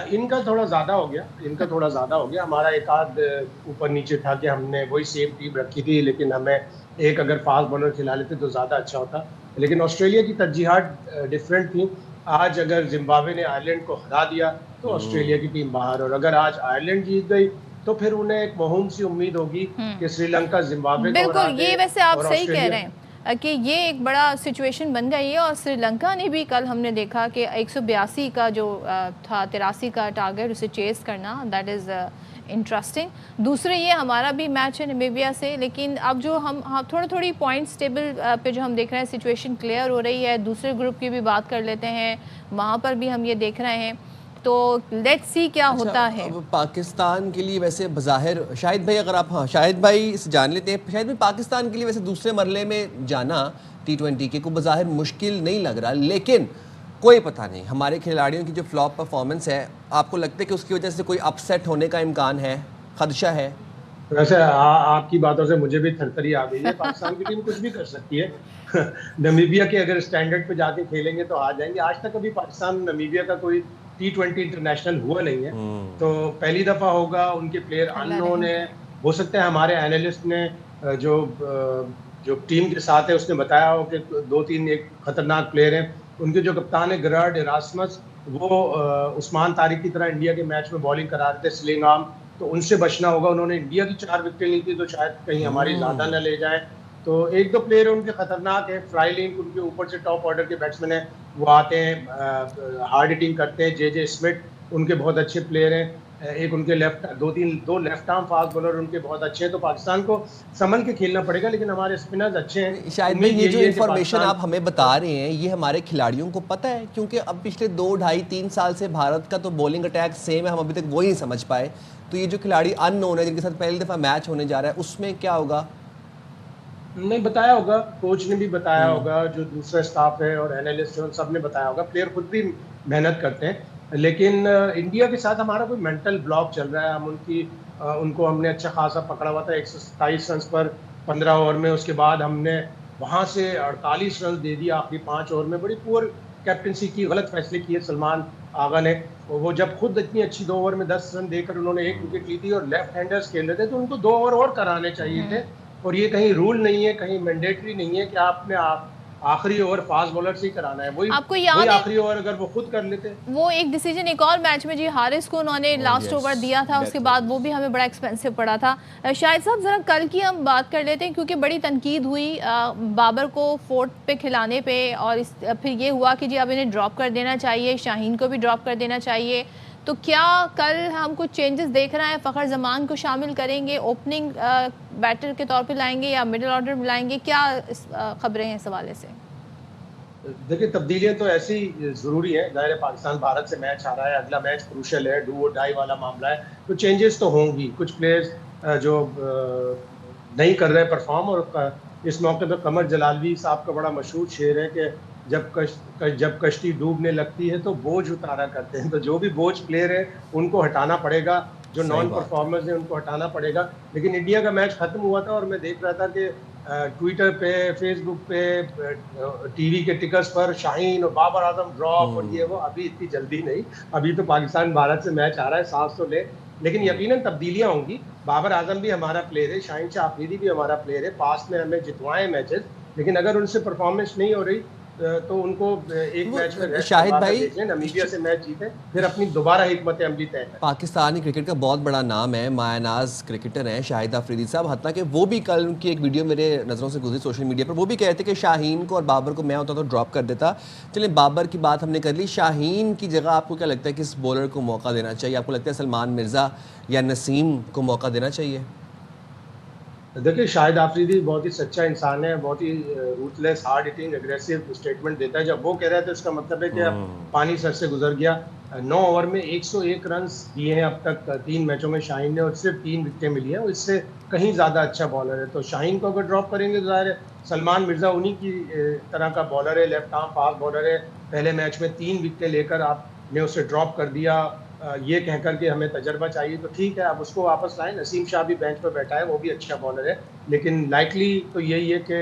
ان کا تھوڑا زیادہ ہو گیا. ہمارا ایک آدھ اوپر نیچے تھا کہ ہم نے وہی سیم ٹیم رکھی تھی، لیکن ہمیں ایک اگر فاسٹ بالر کھلا لیتے تو زیادہ اچھا ہوتا. لیکن آسٹریلیا کی ترجیحات ڈفرینٹ تھیں. آج اگر زمبابوے نے آئرلینڈ کو ہرا دیا تو آسٹریلیا کی ٹیم باہر، اور اگر آج آئرلینڈ جیت گئی تو پھر انہیں ایک مہم سی امید ہوگی کہ سری لنکا زمبابوے کو ہرا دے. بالکل، یہ ویسے آپ صحیح کہہ رہے ہیں کہ یہ ایک بڑا سچویشن بن گئی ہے. اور سری لنکا نے بھی کل ہم نے دیکھا کہ 182 کا جو تھا 83 کا ٹارگٹ اسے چیز کرنا، دیٹ از انٹرسٹنگ. دوسرے یہ ہمارا بھی میچ ہے نمیبیا سے، لیکن اب جو ہم تھوڑی پوائنٹس ٹیبل پہ جو ہم دیکھ رہے ہیں سچویشن کلیئر ہو رہی ہے. دوسرے گروپ کی بھی بات کر لیتے ہیں، وہاں پر بھی ہم یہ دیکھ رہے ہیں. تو لیٹس سی کیا ہوتا ہے. پاکستان کے لیے ویسے بظاہر شاہد بھائی، اگر آپ شاہد بھائی سے جان لیتے ہیں، شاہد بھائی پاکستان کے لیے ویسے دوسرے مرحلے میں جانا T20 کے کو بظاہر مشکل نہیں لگ رہا، لیکن کوئی پتہ نہیں ہمارے کھلاڑیوں کی جو فلاپ پرفارمنس ہے، آپ کو لگتا ہے کہ اس کی وجہ سے کوئی اپ سیٹ ہونے کا امکان ہے، خدشہ ہے؟ ویسے آپ کی باتوں سے مجھے بھی تھرتھری آ گئی ہے. پاکستان کی ٹیم کچھ بھی کر سکتی ہے. نمیبیا کے اگر اسٹینڈرڈ پہ جا کے کھیلیں گے تو آ جائیں گے. آج تک ابھی پاکستان نمیبیا کا کوئی T20 انٹرنیشنل ہوا نہیں ہے، تو پہلی دفعہ ہوگا. ان کے پلیئر ان نون ہے. ہو سکتا ہے ہمارے اینالسٹ نے جو ٹیم کے ساتھ ہے اس نے بتایا ہو کہ 2-3 ایک خطرناک پلیئر ہیں. ان کے جو کپتان ہے گراڈ ایراسمس، وہ عثمان طارق کی طرح انڈیا کے میچ میں بالنگ کرا رہے تھے سلنگ آرم، تو ان سے بچنا ہوگا. انہوں نے انڈیا کی 4 وکٹیں لی تھی تو شاید کہیں ہماری زیادہ نہ لے جائیں. تو 1-2 پلیئر ان کے خطرناک ہیں. فرائی لنک ان کے اوپر سے ٹاپ آرڈر کے بیٹسمین ہیں، وہ آتے ہیں ہارڈ ہٹنگ کرتے ہیں. جے اسمتھ ان کے بہت اچھے پلیئر ہیں. ایک ان کے دو لیفٹ آرم فاسٹ بولر ان کے بہت اچھے ہیں، تو پاکستان کو سنبھل کے کھیلنا پڑے گا، لیکن ہمارے اسپنرز اچھے ہیں. شاہد بھائی یہ جو انفارمیشن آپ ہمیں بتا رہے ہیں یہ ہمارے کھلاڑیوں کو پتہ ہے؟ کیونکہ اب پچھلے 2 ڈھائی 3 سال سے بھارت کا تو بولنگ اٹیک سیم ہے، ہم ابھی تک وہی نہیں سمجھ پائے. تو یہ جو کھلاڑی ان نون ہے جن کے ساتھ پہلی دفعہ میچ ہونے جا رہا ہے اس میں کیا ہوگا؟ نہیں بتایا ہوگا، کوچ نے بھی بتایا ہوگا، جو دوسرا اسٹاف ہے اور اینالسٹ ہیں سب نے بتایا ہوگا. پلیئر خود بھی محنت کرتے ہیں، لیکن انڈیا کے ساتھ ہمارا کوئی مینٹل بلاک چل رہا ہے. ہم ان کو ہم نے اچھا خاصا پکڑا ہوا تھا 127 رنز پر 15 اوور میں. اس کے بعد ہم نے وہاں سے 48 رنز دے دی آخری 5 اوور میں. بڑی پور کیپٹنسی کی، غلط فیصلے کیے سلمان آغا نے. وہ جب خود اتنی اچھی 2 اوور میں 10 رن دے کر انہوں نے 1 وکٹ لی تھی اور لیفٹ ہینڈرز کھیل رہے تھے تو ان کو 2 اوور اور کرانے چاہیے تھے. اور یہ کہیں رول نہیں ہے، کہیں مینڈیٹری نہیں ہے کہ آپ نے آخری اوور فاسٹ بولر سے ہی کرانا ہے. وہی آخری اوور اگر وہ خود کر لیتے. وہ ایک ڈیسیجن ایک اور میچ میں جی حارث کو انہوں نے لاسٹ اوور دیا تھا، اس کے بعد وہ بھی ہمیں بڑا ایکسپینسو پڑا تھا. شاہد صاحب ذرا کل کی ہم بات کر لیتے ہیں کیونکہ بڑی تنقید ہوئی بابر کو 4 پہ کھلانے پہ، اور پھر یہ ہوا کہ جی اب انہیں ڈراپ کر دینا چاہیے، شاہین کو بھی ڈراپ کر دینا چاہیے. تو کیا کل ہم کچھ چینجز دیکھ رہے ہیں؟ فخر زمان کو شامل کریں گے، اوپننگ بیٹر کے طور پہ لائیں گے یا مڈل آرڈر میں لائیں گے؟ کیا خبریں ہیں اس حوالے سے؟ دیکھیں تبدیلیاں تو ایسی ضروری ہیں. ظاہر ہے پاکستان بھارت سے میچ آ رہا ہے، اگلا میچ کروشل ہے، ڈو اور ڈائی والا معاملہ ہے، تو چینجز تو ہوں گی. کچھ پلیئرز جو نہیں کر رہے پرفارم، اور اس موقع پہ قمر جلالوی صاحب کا بڑا مشہور شعر ہے کہ جب کشتی ڈوبنے لگتی ہے تو بوجھ اتارا کرتے ہیں. تو جو بھی بوجھ پلیئر ہے ان کو ہٹانا پڑے گا، جو نان پرفارمرز ہیں ان کو ہٹانا پڑے گا. لیکن انڈیا کا میچ ختم ہوا تھا اور میں دیکھ رہا تھا کہ ٹویٹر پہ، فیس بک پہ، ٹی وی کے ٹکرز پر شاہین اور بابر اعظم ڈراپ اور یہ وہ. ابھی اتنی جلدی نہیں، ابھی تو پاکستان بھارت سے میچ آ رہا ہے، سانس تو لے. لیکن یقیناً تبدیلیاں ہوں گی. بابر اعظم بھی ہمارا پلیئر ہے، شاہین شاہ آفریدی بھی ہمارا پلیئر ہے، پاس میں ہمیں جتوائے میچز، لیکن اگر ان سے پرفارمنس نہیں ہو رہی تو ان کو ایک میچ میں شاہد بھائی نمیبیا سے میچ جیتے پھر اپنی دوبارہ حکمت عملی طے کریں. پاکستانی کرکٹ کا بہت بڑا نام ہے، مایہ ناز کرکٹر ہیں شاہد آفریدی صاحب. حتیٰ کہ وہ بھی کل ان کی ایک ویڈیو میرے نظروں سے گزری سوشل میڈیا پر، وہ بھی کہتے کہ شاہین کو اور بابر کو میں ہوتا تو ڈراپ کر دیتا. چلیں بابر کی بات ہم نے کر لی، شاہین کی جگہ آپ کو کیا لگتا ہے کس بولر کو موقع دینا چاہیے؟ آپ کو لگتا ہے سلمان مرزا یا نسیم کو موقع دینا چاہیے؟ دیکھیں شاہد آفریدی بہت ہی سچا انسان ہے، بہت ہی روتھ لیس، ہارڈ ہٹنگ، اگریسو اسٹیٹمنٹ دیتا ہے. جب وہ کہہ رہا ہے تو اس کا مطلب ہے کہ اب پانی سر سے گزر گیا. 9 اوور میں 101 رنز دیے ہیں اب تک 3 میچوں میں شاہین نے، اور صرف 3 وکٹیں ملی ہیں. اس سے کہیں زیادہ اچھا بالر ہے. تو شاہین کو اگر ڈراپ کریں گے تو ظاہر ہے سلمان مرزا انہی کی طرح کا بالر ہے، لیفٹ آرم فاسٹ بالر ہے. پہلے میچ میں 3 وکٹیں لے کر آپ نے اسے ڈراپ کر دیا یہ کہہ کر کے ہمیں تجربہ چاہیے، تو ٹھیک ہے اب اس کو واپس لائیں. نسیم شاہ بھی بینچ پہ بیٹھا ہے، وہ بھی اچھا بالر ہے، لیکن لائکلی تو یہی ہے کہ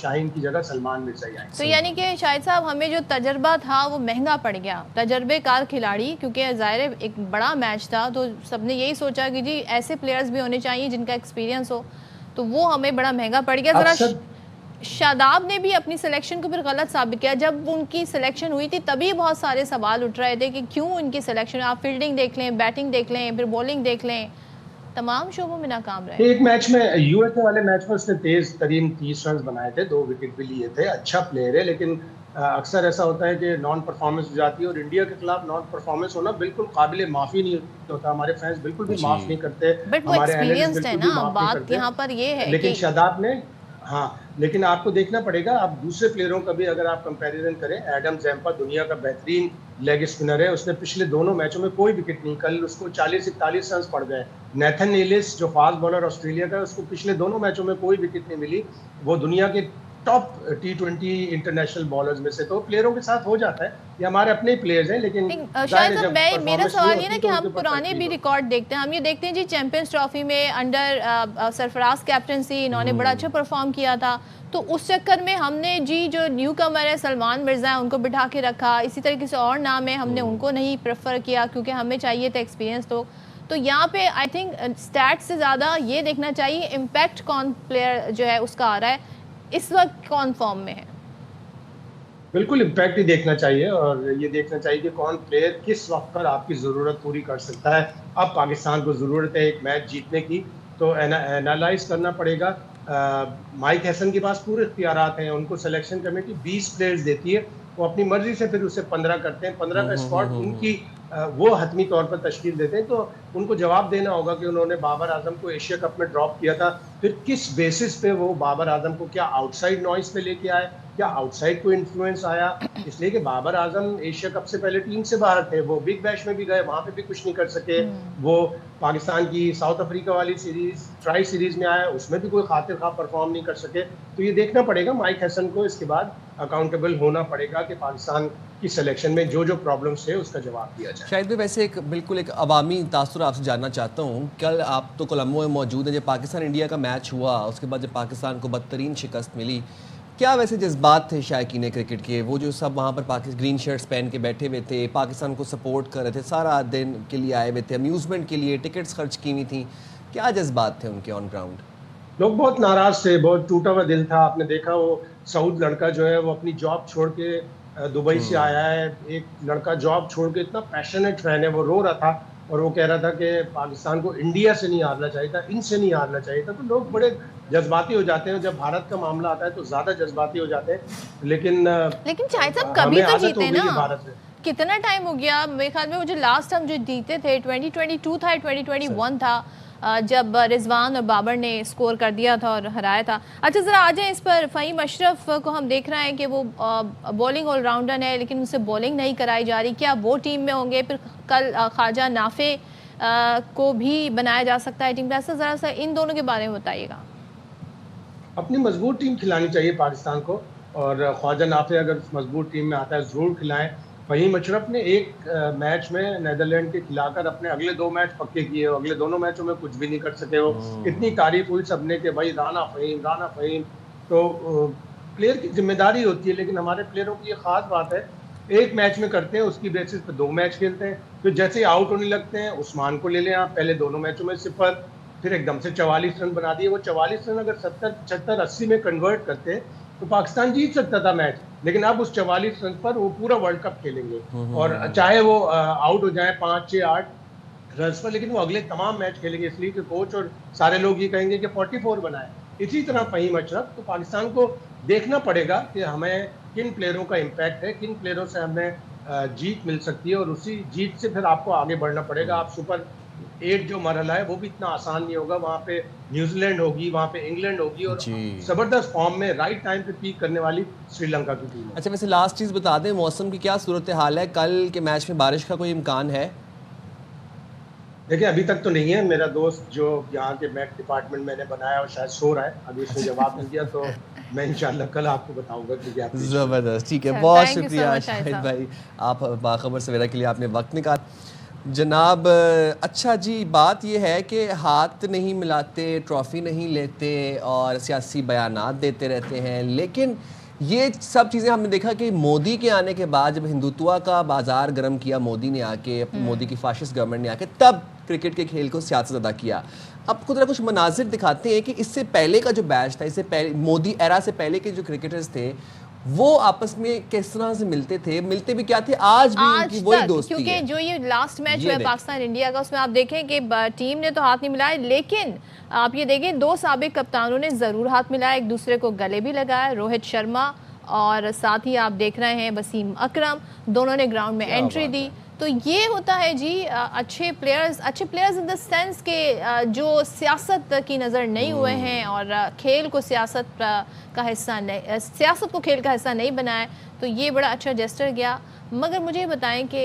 شاہین کی جگہ سلمان مرزا ہی آئیں. تو یعنی کہ شاہد صاحب ہمیں جو تجربہ تھا وہ مہنگا پڑ گیا، تجربے کار کھلاڑی، کیونکہ ظاہر ایک بڑا میچ تھا تو سب نے یہی سوچا کہ جی ایسے پلیئرز بھی ہونے چاہیے جن کا ایکسپیرینس ہو، تو وہ ہمیں بڑا مہنگا پڑ گیا. ذرا شاداب نے بھی اپنی سلیکشن کو پھر غلط ثابت کیا. جب ان کی سلیکشن ہوئی تھی تبھی بہت سارے سوال اٹھ رہے تھے کہ کیوں ان کی سلیکشن، آپ فیلڈنگ دیکھ لیں، بیٹنگ دیکھ لیں، پھر بولنگ دیکھ لیں، تمام شعبوں میں ناکام رہے. ایک میچ میں یو ایس اے والے میچ میں اس نے تیز ترین 30 رنز بنائے تھے، 2 وکٹ بھی لیے تھے. اچھا پلیئر ہے، لیکن اکثر ایسا ہوتا ہے کہ نان پرفارمنس ہو جاتی ہے، اور انڈیا کے خلاف نان پرفارمنس ہونا بالکل قابل معافی نہیں ہوتا. ہمارے فینس بالکل بھی معاف نہیں کرتے، ہمارے اینالسٹ بالکل بھی معاف نہیں کرتے. یہاں پر یہ ہے لیکن شاداب نے لیکن آپ کو دیکھنا پڑے گا. آپ دوسرے پلیئروں کا بھی اگر آپ کمپیریزن کریں، ایڈم زیمپا دنیا کا بہترین لیگ اسپنر ہے، اس نے پچھلے 2 میچوں میں کوئی وکٹ نہیں، کل اس کو 40-41 رنز پڑ گئے. نیتھن ایلس جو فاسٹ بالر آسٹریلیا کا، اس کو پچھلے 2 میچوں میں کوئی وکٹ نہیں ملی. وہ دنیا کے ٹاپ T20 انٹرنیشنل بالرز میں سے. تو پلیئروں کے ساتھ ہو جاتا ہے، یہ ہمارے اپنے پلیئرز ہیں. لیکن شاید میرا سوال یہ نا کہ ہم پرانے بھی ریکارڈ دیکھتے ہیں. ہم یہ دیکھتے ہیں جی چیمپئنز ٹرافی میں انڈر سرفراز کیپٹنسی انہوں نے بڑا اچھا پرفارم کیا تھا، تو اس چکر میں ہم نے جی جو نیو کمر ہے سلمان مرزا ہے ان کو بٹھا کے رکھا. اسی طریقے سے اور نام ہے، ہم نے ان کو نہیں پریفر کیا کیونکہ ہمیں چاہیے تھا ایکسپیرینس لوگ. تو یہاں پہ آئی تھنک اسٹیٹ سے زیادہ یہ دیکھنا چاہیے امپیکٹ کون پلیئر جو ہے اس کا آ رہا ہے، اس وقت کون فارم میں ہے. بالکل امپیکٹ ہی دیکھنا چاہیے، اور یہ دیکھنا چاہیے کہ کون پلیئر کس وقت پر آپ کی ضرورت پوری کر سکتا ہے. اب پاکستان کو ضرورت ہے ایک میچ جیتنے کی، تو اینالائز کرنا پڑے گا. مائک ہیسن کے پاس پورے اختیارات ہیں، ان کو سلیکشن کمیٹی 20 پلیئرز دیتی ہے، وہ اپنی مرضی سے پھر اسے 15 کرتے ہیں. 15 کا اسپاٹ ان کی وہ حتمی طور پر تشکیل دیتے ہیں. تو ان کو جواب دینا ہوگا کہ انہوں نے بابر اعظم کو ایشیا کپ میں ڈراپ کیا تھا, پھر کس بیسس پہ وہ بابر اعظم کو کیا آؤٹ سائڈ نوائز پہ لے کے آئے, کیا آؤٹ سائڈ کو انفلوئنس آیا, اس لیے کہ بابر اعظم ایشیا کپ سے پہلے ٹیم سے باہر تھے, وہ بگ بیش میں بھی گئے, وہاں پہ بھی کچھ نہیں کر سکے, وہ پاکستان کی ساؤتھ افریقہ والی سیریز ٹرائی سیریز میں آیا, اس میں بھی کوئی خاطر خواہ پرفارم نہیں کر سکے. تو یہ دیکھنا پڑے گا مائک ہیسن کو, اس کے بعد اکاؤنٹیبل ہونا پڑے گا کہ پاکستان کی سلیکشن میں جو پرابلمس تھے اس کا جواب دیا جائے. شاید بھی ویسے بالکل ایک عوامی تاثر آپ سے جاننا چاہتا ہوں. کل آپ تو کولمبو میں موجود ہیں جب پاکستان انڈیا کا میچ ہوا, اس کے بعد جب پاکستان کو بدترین شکست ملی, کیا ویسے جذبات تھے شائقین کرکٹ کے؟ وہ جو سب وہاں پر گرین شرٹس پہن کے بیٹھے ہوئے تھے, پاکستان کو سپورٹ کر رہے تھے, سارا دن کے لیے آئے ہوئے تھے, امیوزمنٹ کے لیے ٹکٹس خرچ کی ہوئی تھیں, کیا جذبات تھے ان کے آن گراؤنڈ؟ لوگ بہت ناراض تھے, بہت ٹوٹا ہوا دل تھا. آپ نے دیکھا وہ سعود لڑکا جو ہے وہ اپنی جاب چھوڑ کے دبئی سے آیا ہے, ایک لڑکا جاب چھوڑ کے اتنا پیشنیٹ فین ہے, وہ رو رہا تھا اور وہ کہہ رہا تھا کہ پاکستان کو انڈیا سے نہیں ہارنا چاہیے تھا, ان سے نہیں ہارنا چاہیے تھا. تو لوگ بڑے جذباتی ہو جاتے ہیں, جب بھارت کا معاملہ آتا ہے تو زیادہ جذباتی ہو جاتے ہیں. لیکن شاہد صاحب کبھی تو جیتے نا, کتنا ٹائم ہو گیا, میرے خیال میں وہ جو لاسٹ ہم جو جیتے تھے 2022 تھا, 2021 تھا, جب رضوان اور بابر نے اسکور کر دیا تھا اور ہرایا تھا. اچھا ذرا آ جائیں اس پر. فہیم اشرف کو ہم دیکھ رہے ہیں کہ وہ بولنگ آل راؤنڈر ہے, لیکن ان سے بولنگ نہیں کرائی جا رہی, کیا وہ ٹیم میں ہوں گے؟ پھر کل خواجہ نافع کو بھی بنایا جا سکتا ہے ٹیم کا, ذرا سا ان دونوں کے بارے میں بتائیے گا. اپنی مضبوط ٹیم کھلانی چاہیے پاکستان کو, اور خواجہ نافع اگر مضبوط ٹیم میں آتا ہے ضرور کھلائیں. فہیم اشرف نے ایک میچ میں نیدرلینڈ کے کھلا کر اپنے اگلے 2 میچ پکے کیے, اگلے دونوں میچوں میں کچھ بھی نہیں کر سکے. وہ اتنی تعریف ہوئی سب نے کہ بھائی رانا فہیم. تو پلیئر کی ذمہ داری ہوتی ہے, لیکن ہمارے پلیئروں کی یہ خاص بات ہے, ایک میچ میں کرتے ہیں, اس کی بیسس پہ 2 میچ کھیلتے ہیں, پھر جیسے ہی آؤٹ ہونے لگتے ہیں, عثمان کو لے لیں آپ, پہلے دونوں میچوں میں 0, پھر ایک دم سے 44 رن بنا دیے. وہ 44 رن اگر 70, 75, 80 میں کنورٹ کرتے تو پاکستان جیت سکتا تھا میچ, لیکن اب اس 44 رن پر وہ پورا ورلڈ کپ کھیلیں گے, اور چاہے وہ آؤٹ ہو جائیں 5, 6, 8 رنس پر, لیکن وہ اگلے تمام میچ کھیلیں گے, اس لیے کہ کوچ اور سارے لوگ یہ کہیں گے کہ 44 بنائے. اسی طرح فہیم اشرف. تو پاکستان کو دیکھنا پڑے گا کہ ہمیں کن پلیئروں کا امپیکٹ ہے, کن پلیئروں سے ہمیں جیت مل سکتی ہے, اور اسی جیت سے پھر آپ کو آگے بڑھنا پڑے گا. آپ سپر 8 جو مرحلہ ہے وہ بھی اتنا آسان نہیں ہوگا, وہاں پہ نیوزی لینڈ ہوگی, وہاں پہ انگلینڈ ہوگی, اور زبردست فارم میں رائٹ ٹائم پہ پیک کرنے والی سری لنکا کی ٹیم ہے. اچھا ویسے لاسٹ چیز بتا دیں, موسم کی کیا صورتحال ہے؟ کل کے میچ میں بارش کا کوئی امکان ہے؟ دیکھیں ابھی تک تو نہیں ہے. میرا دوست جو یہاں کے میٹ ڈپارٹمنٹ میں نے بنایا اور شاید سو رہا ہے, ابھی اس نے جواب نہیں دیا, تو میں انشاءاللہ کل آپ کو بتاؤں گا کہ کیا. زبردست, ٹھیک ہے, بہت شکریہ شاہد بھائی, آپ باخبر سویرا کے لیے آپ نے وقت نکالا. جناب اچھا جی, بات یہ ہے کہ ہاتھ نہیں ملاتے, ٹرافی نہیں لیتے اور سیاسی بیانات دیتے رہتے ہیں, لیکن یہ سب چیزیں ہم نے دیکھا کہ مودی کے آنے کے بعد جب ہندوتوا کا بازار گرم کیا مودی نے آ کے, مودی کی فاشسٹ گورنمنٹ نے آ کے, تب کرکٹ کے کھیل کو سیاست ادا کیا. اب کو ذرا کچھ مناظر دکھاتے ہیں کہ اس سے پہلے کا جو بیچ تھا, اس سے پہلے مودی ایرا سے پہلے کے جو کرکٹرز تھے, وہ آپس میں کس طرح سے ملتے تھے, ملتے بھی کیا تھے, آج بھی ان کی وہی دوستی ہے. کیونکہ جو یہ لاسٹ میچ ہوا ہے پاکستان انڈیا کا, اس میں آپ دیکھیں کہ ٹیم نے تو ہاتھ نہیں ملائے, لیکن آپ یہ دیکھیں 2 سابق کپتانوں نے ضرور ہاتھ ملایا, ایک دوسرے کو گلے بھی لگایا, روہت شرما اور ساتھ ہی آپ دیکھ رہے ہیں وسیم اکرم, دونوں نے گراؤنڈ میں انٹری دی. تو یہ ہوتا ہے جی اچھے پلیئرز ان دا سینس کہ جو سیاست کی نظر نہیں ہوئے ہیں اور کھیل کو سیاست کا حصہ نہیں, سیاست کو کھیل کا حصہ نہیں بنایا. تو یہ بڑا اچھا جیسٹر گیا. مگر مجھے بتائیں کہ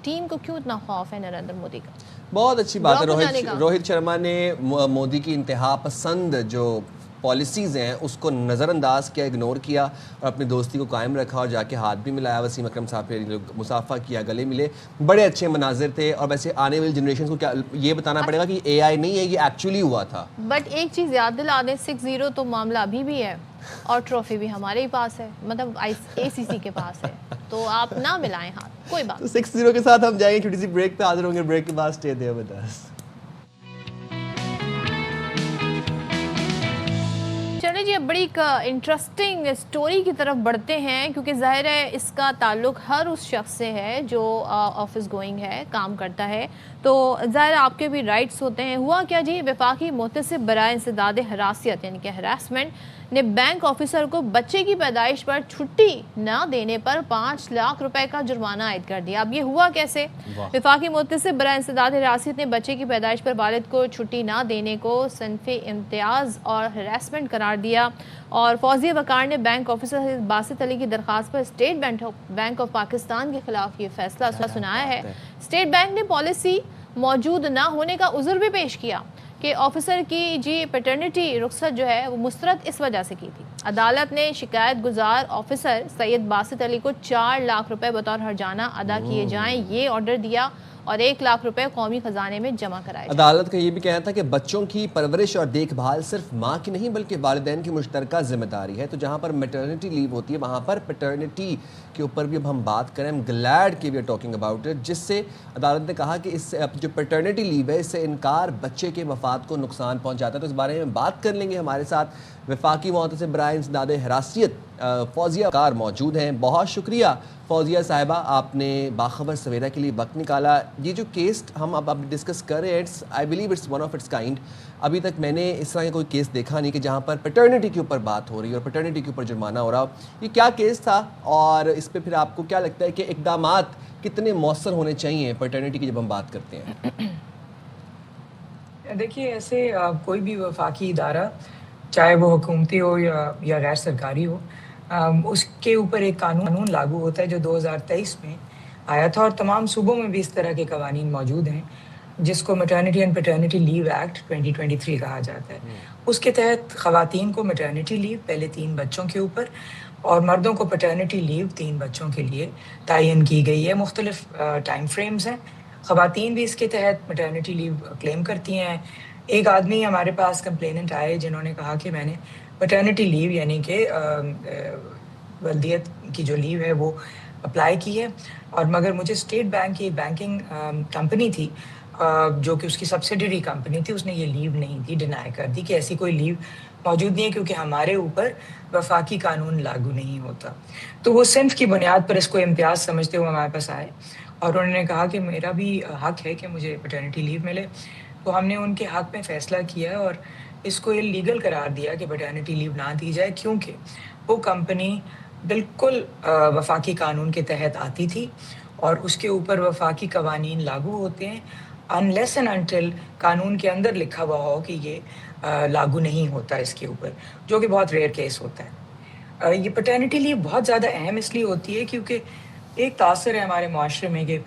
ٹیم کو کیوں اتنا خوف ہے نریندر مودی کا؟ بہت اچھی بات ہے. روہت شرما نے مودی کی انتہا پسند جو پالیسیز ہیں اس کو نظر انداز کیا, اگنور کیا, اور اپنی دوستی کو قائم رکھا, اور جا کے ہاتھ بھی ملایا. وسیم اکرم صاحب پہ مصافحہ کیا, گلے ملے, بڑے اچھے مناظر تھے. اور ویسے آنے والی جنریشن کو کیا یہ بتانا پڑے گا کہ اے آئی نہیں ہے, یہ ایکچولی ہوا تھا. بٹ ایک چیز یاد دلا دیں, 6-0 تو معاملہ ابھی بھی ہے, اور ٹرافی بھی ہمارے ہی پاس ہے, مطلب ACC کے پاس ہے, تو آپ نہ ملائیں ہاتھ, کوئی بات. 6-0 کے ساتھ ہم جائیں گے چھوٹی سی بریک پہ, حاضر ہوں گے بریک کے بعد. Stay there with us. چلیں جی, اب بڑی ایک انٹرسٹنگ سٹوری کی طرف بڑھتے ہیں, کیونکہ ظاہر ہے اس کا تعلق ہر اس شخص سے ہے جو آفس گوئنگ ہے, کام کرتا ہے. تو ظاہر آپ کے بھی رائٹس ہوتے ہیں. ہوا کیا جی، وفاقی محتسب برائے انسداد حراسیت یعنی کہ ہراسمنٹ نے بینک آفیسر کو بچے کی پیدائش پر چھٹی نہ دینے پر 5 لاکھ روپے کا جرمانہ عائد کر دیا. اب یہ ہوا کیسے؟ وفاقی محتسب برائے انسداد حراسیت نے بچے کی پیدائش پر والد کو چھٹی نہ دینے کو صنف امتیاز اور ہراسمنٹ قرار دیا، اور فوزیہ وقار نے بینک آفیسر باسط علی کی درخواست پر اسٹیٹ بینک آف پاکستان کے خلاف یہ فیصلہ سنایا ہے. اسٹیٹ بینک نے پالیسی موجود نہ ہونے کا عذر بھی پیش کیا کہ آفیسر کی پیٹرنٹی رخصت جو ہے وہ مسترد اس وجہ سے کی تھی. عدالت نے شکایت گزار آفیسر سید باسط علی کو 4 لاکھ روپے بطور ہرجانہ ادا کیے جائیں یہ آرڈر دیا اور 1 لاکھ روپے قومی خزانے میں جمع کرائے. عدالت کا یہ بھی کہنا تھا کہ بچوں کی پرورش اور دیکھ بھال صرف ماں کی نہیں بلکہ والدین کی مشترکہ ذمہ داری ہے. تو جہاں پر میٹرنٹی لیو ہوتی ہے وہاں پر پیٹرنٹی کے اوپر بھی اب ہم بات کریں. گلیڈ کی we are talking about it, جس سے عدالت نے کہا کہ اس سے جو پیٹرنٹی لیو ہے اس سے انکار بچے کے مفاد کو نقصان پہنچاتا ہے. تو اس بارے میں بات کر لیں گے. ہمارے ساتھ وفاقی محتسب برائے انسداد حراسیت فوزیہ وقار موجود ہیں. بہت شکریہ فوزیہ صاحبہ، آپ نے باخبر سویرا کے لیے وقت نکالا. یہ جو کیس ہم اب ڈسکس کر رہے ہیں I believe it's one of its kind. ابھی تک میں نے اس طرح کا کوئی کیس دیکھا نہیں کہ جہاں پر پیٹرنٹی کے اوپر بات ہو رہی ہے اور پیٹرنٹی کے اوپر جرمانہ ہو رہا ہو. یہ کیا کیس تھا اور اس پہ پھر آپ کو کیا لگتا ہے کہ اقدامات کتنے مؤثر ہونے چاہیے پیٹرنٹی کی جب ہم بات کرتے ہیں؟ دیکھیے، ایسے کوئی بھی وفاقی ادارہ چاہے وہ حکومتی ہو یا غیر سرکاری ہو، اس کے اوپر ایک قانون لاگو ہوتا ہے جو 2023 میں آیا تھا، اور تمام صوبوں میں بھی اس طرح کے قوانین موجود ہیں جس کو maternity and paternity leave act 2023 کہا جاتا ہے. اس کے تحت خواتین کو میٹرنٹی لیو پہلے 3 بچوں کے اوپر اور مردوں کو پیٹرنٹی لیو 3 بچوں کے لیے تعین کی گئی ہے. مختلف ٹائم فریمز ہیں. خواتین بھی اس کے تحت میٹرنٹی لیو کلیم کرتی ہیں. ایک آدمی ہمارے پاس کمپلیننٹ آئے جنہوں نے کہا کہ میں نے پیٹرنٹی لیو یعنی کہ ولدیت کی جو لیو ہے وہ اپلائی کی ہے، اور مگر مجھے اسٹیٹ بینک کی بینکنگ کمپنی تھی جو کہ اس کی سبسیڈری کمپنی تھی، اس نے یہ لیو نہیں دی، ڈینائی کر دی کہ ایسی کوئی لیو موجود نہیں ہے کیونکہ ہمارے اوپر وفاقی قانون لاگو نہیں ہوتا. تو وہ صنف کی بنیاد پر اس کو امتیاز سمجھتے ہوئے ہمارے پاس آئے اور انہوں نے کہا کہ میرا بھی حق ہے کہ مجھے پیٹرنٹی لیو ملے. تو ہم نے ان کے حق میں فیصلہ کیا اور اس کو اللیگل قرار دیا کہ پیٹرنٹی لیو نہ دی جائے، کیونکہ وہ کمپنی بالکل وفاقی قانون کے تحت آتی تھی اور اس کے اوپر وفاقی قوانین لاگو ہوتے ہیں unless and until قانون کے اندر لکھا ہوا ہو کہ یہ لاگو نہیں ہوتا اس کے اوپر، جو کہ بہت ریئر کیس ہوتا ہے. یہ پیٹرنٹی لیو بہت زیادہ اہم اس لیے ہوتی ہے کیونکہ ایک تاثر ہے ہمارے معاشرے میں کہ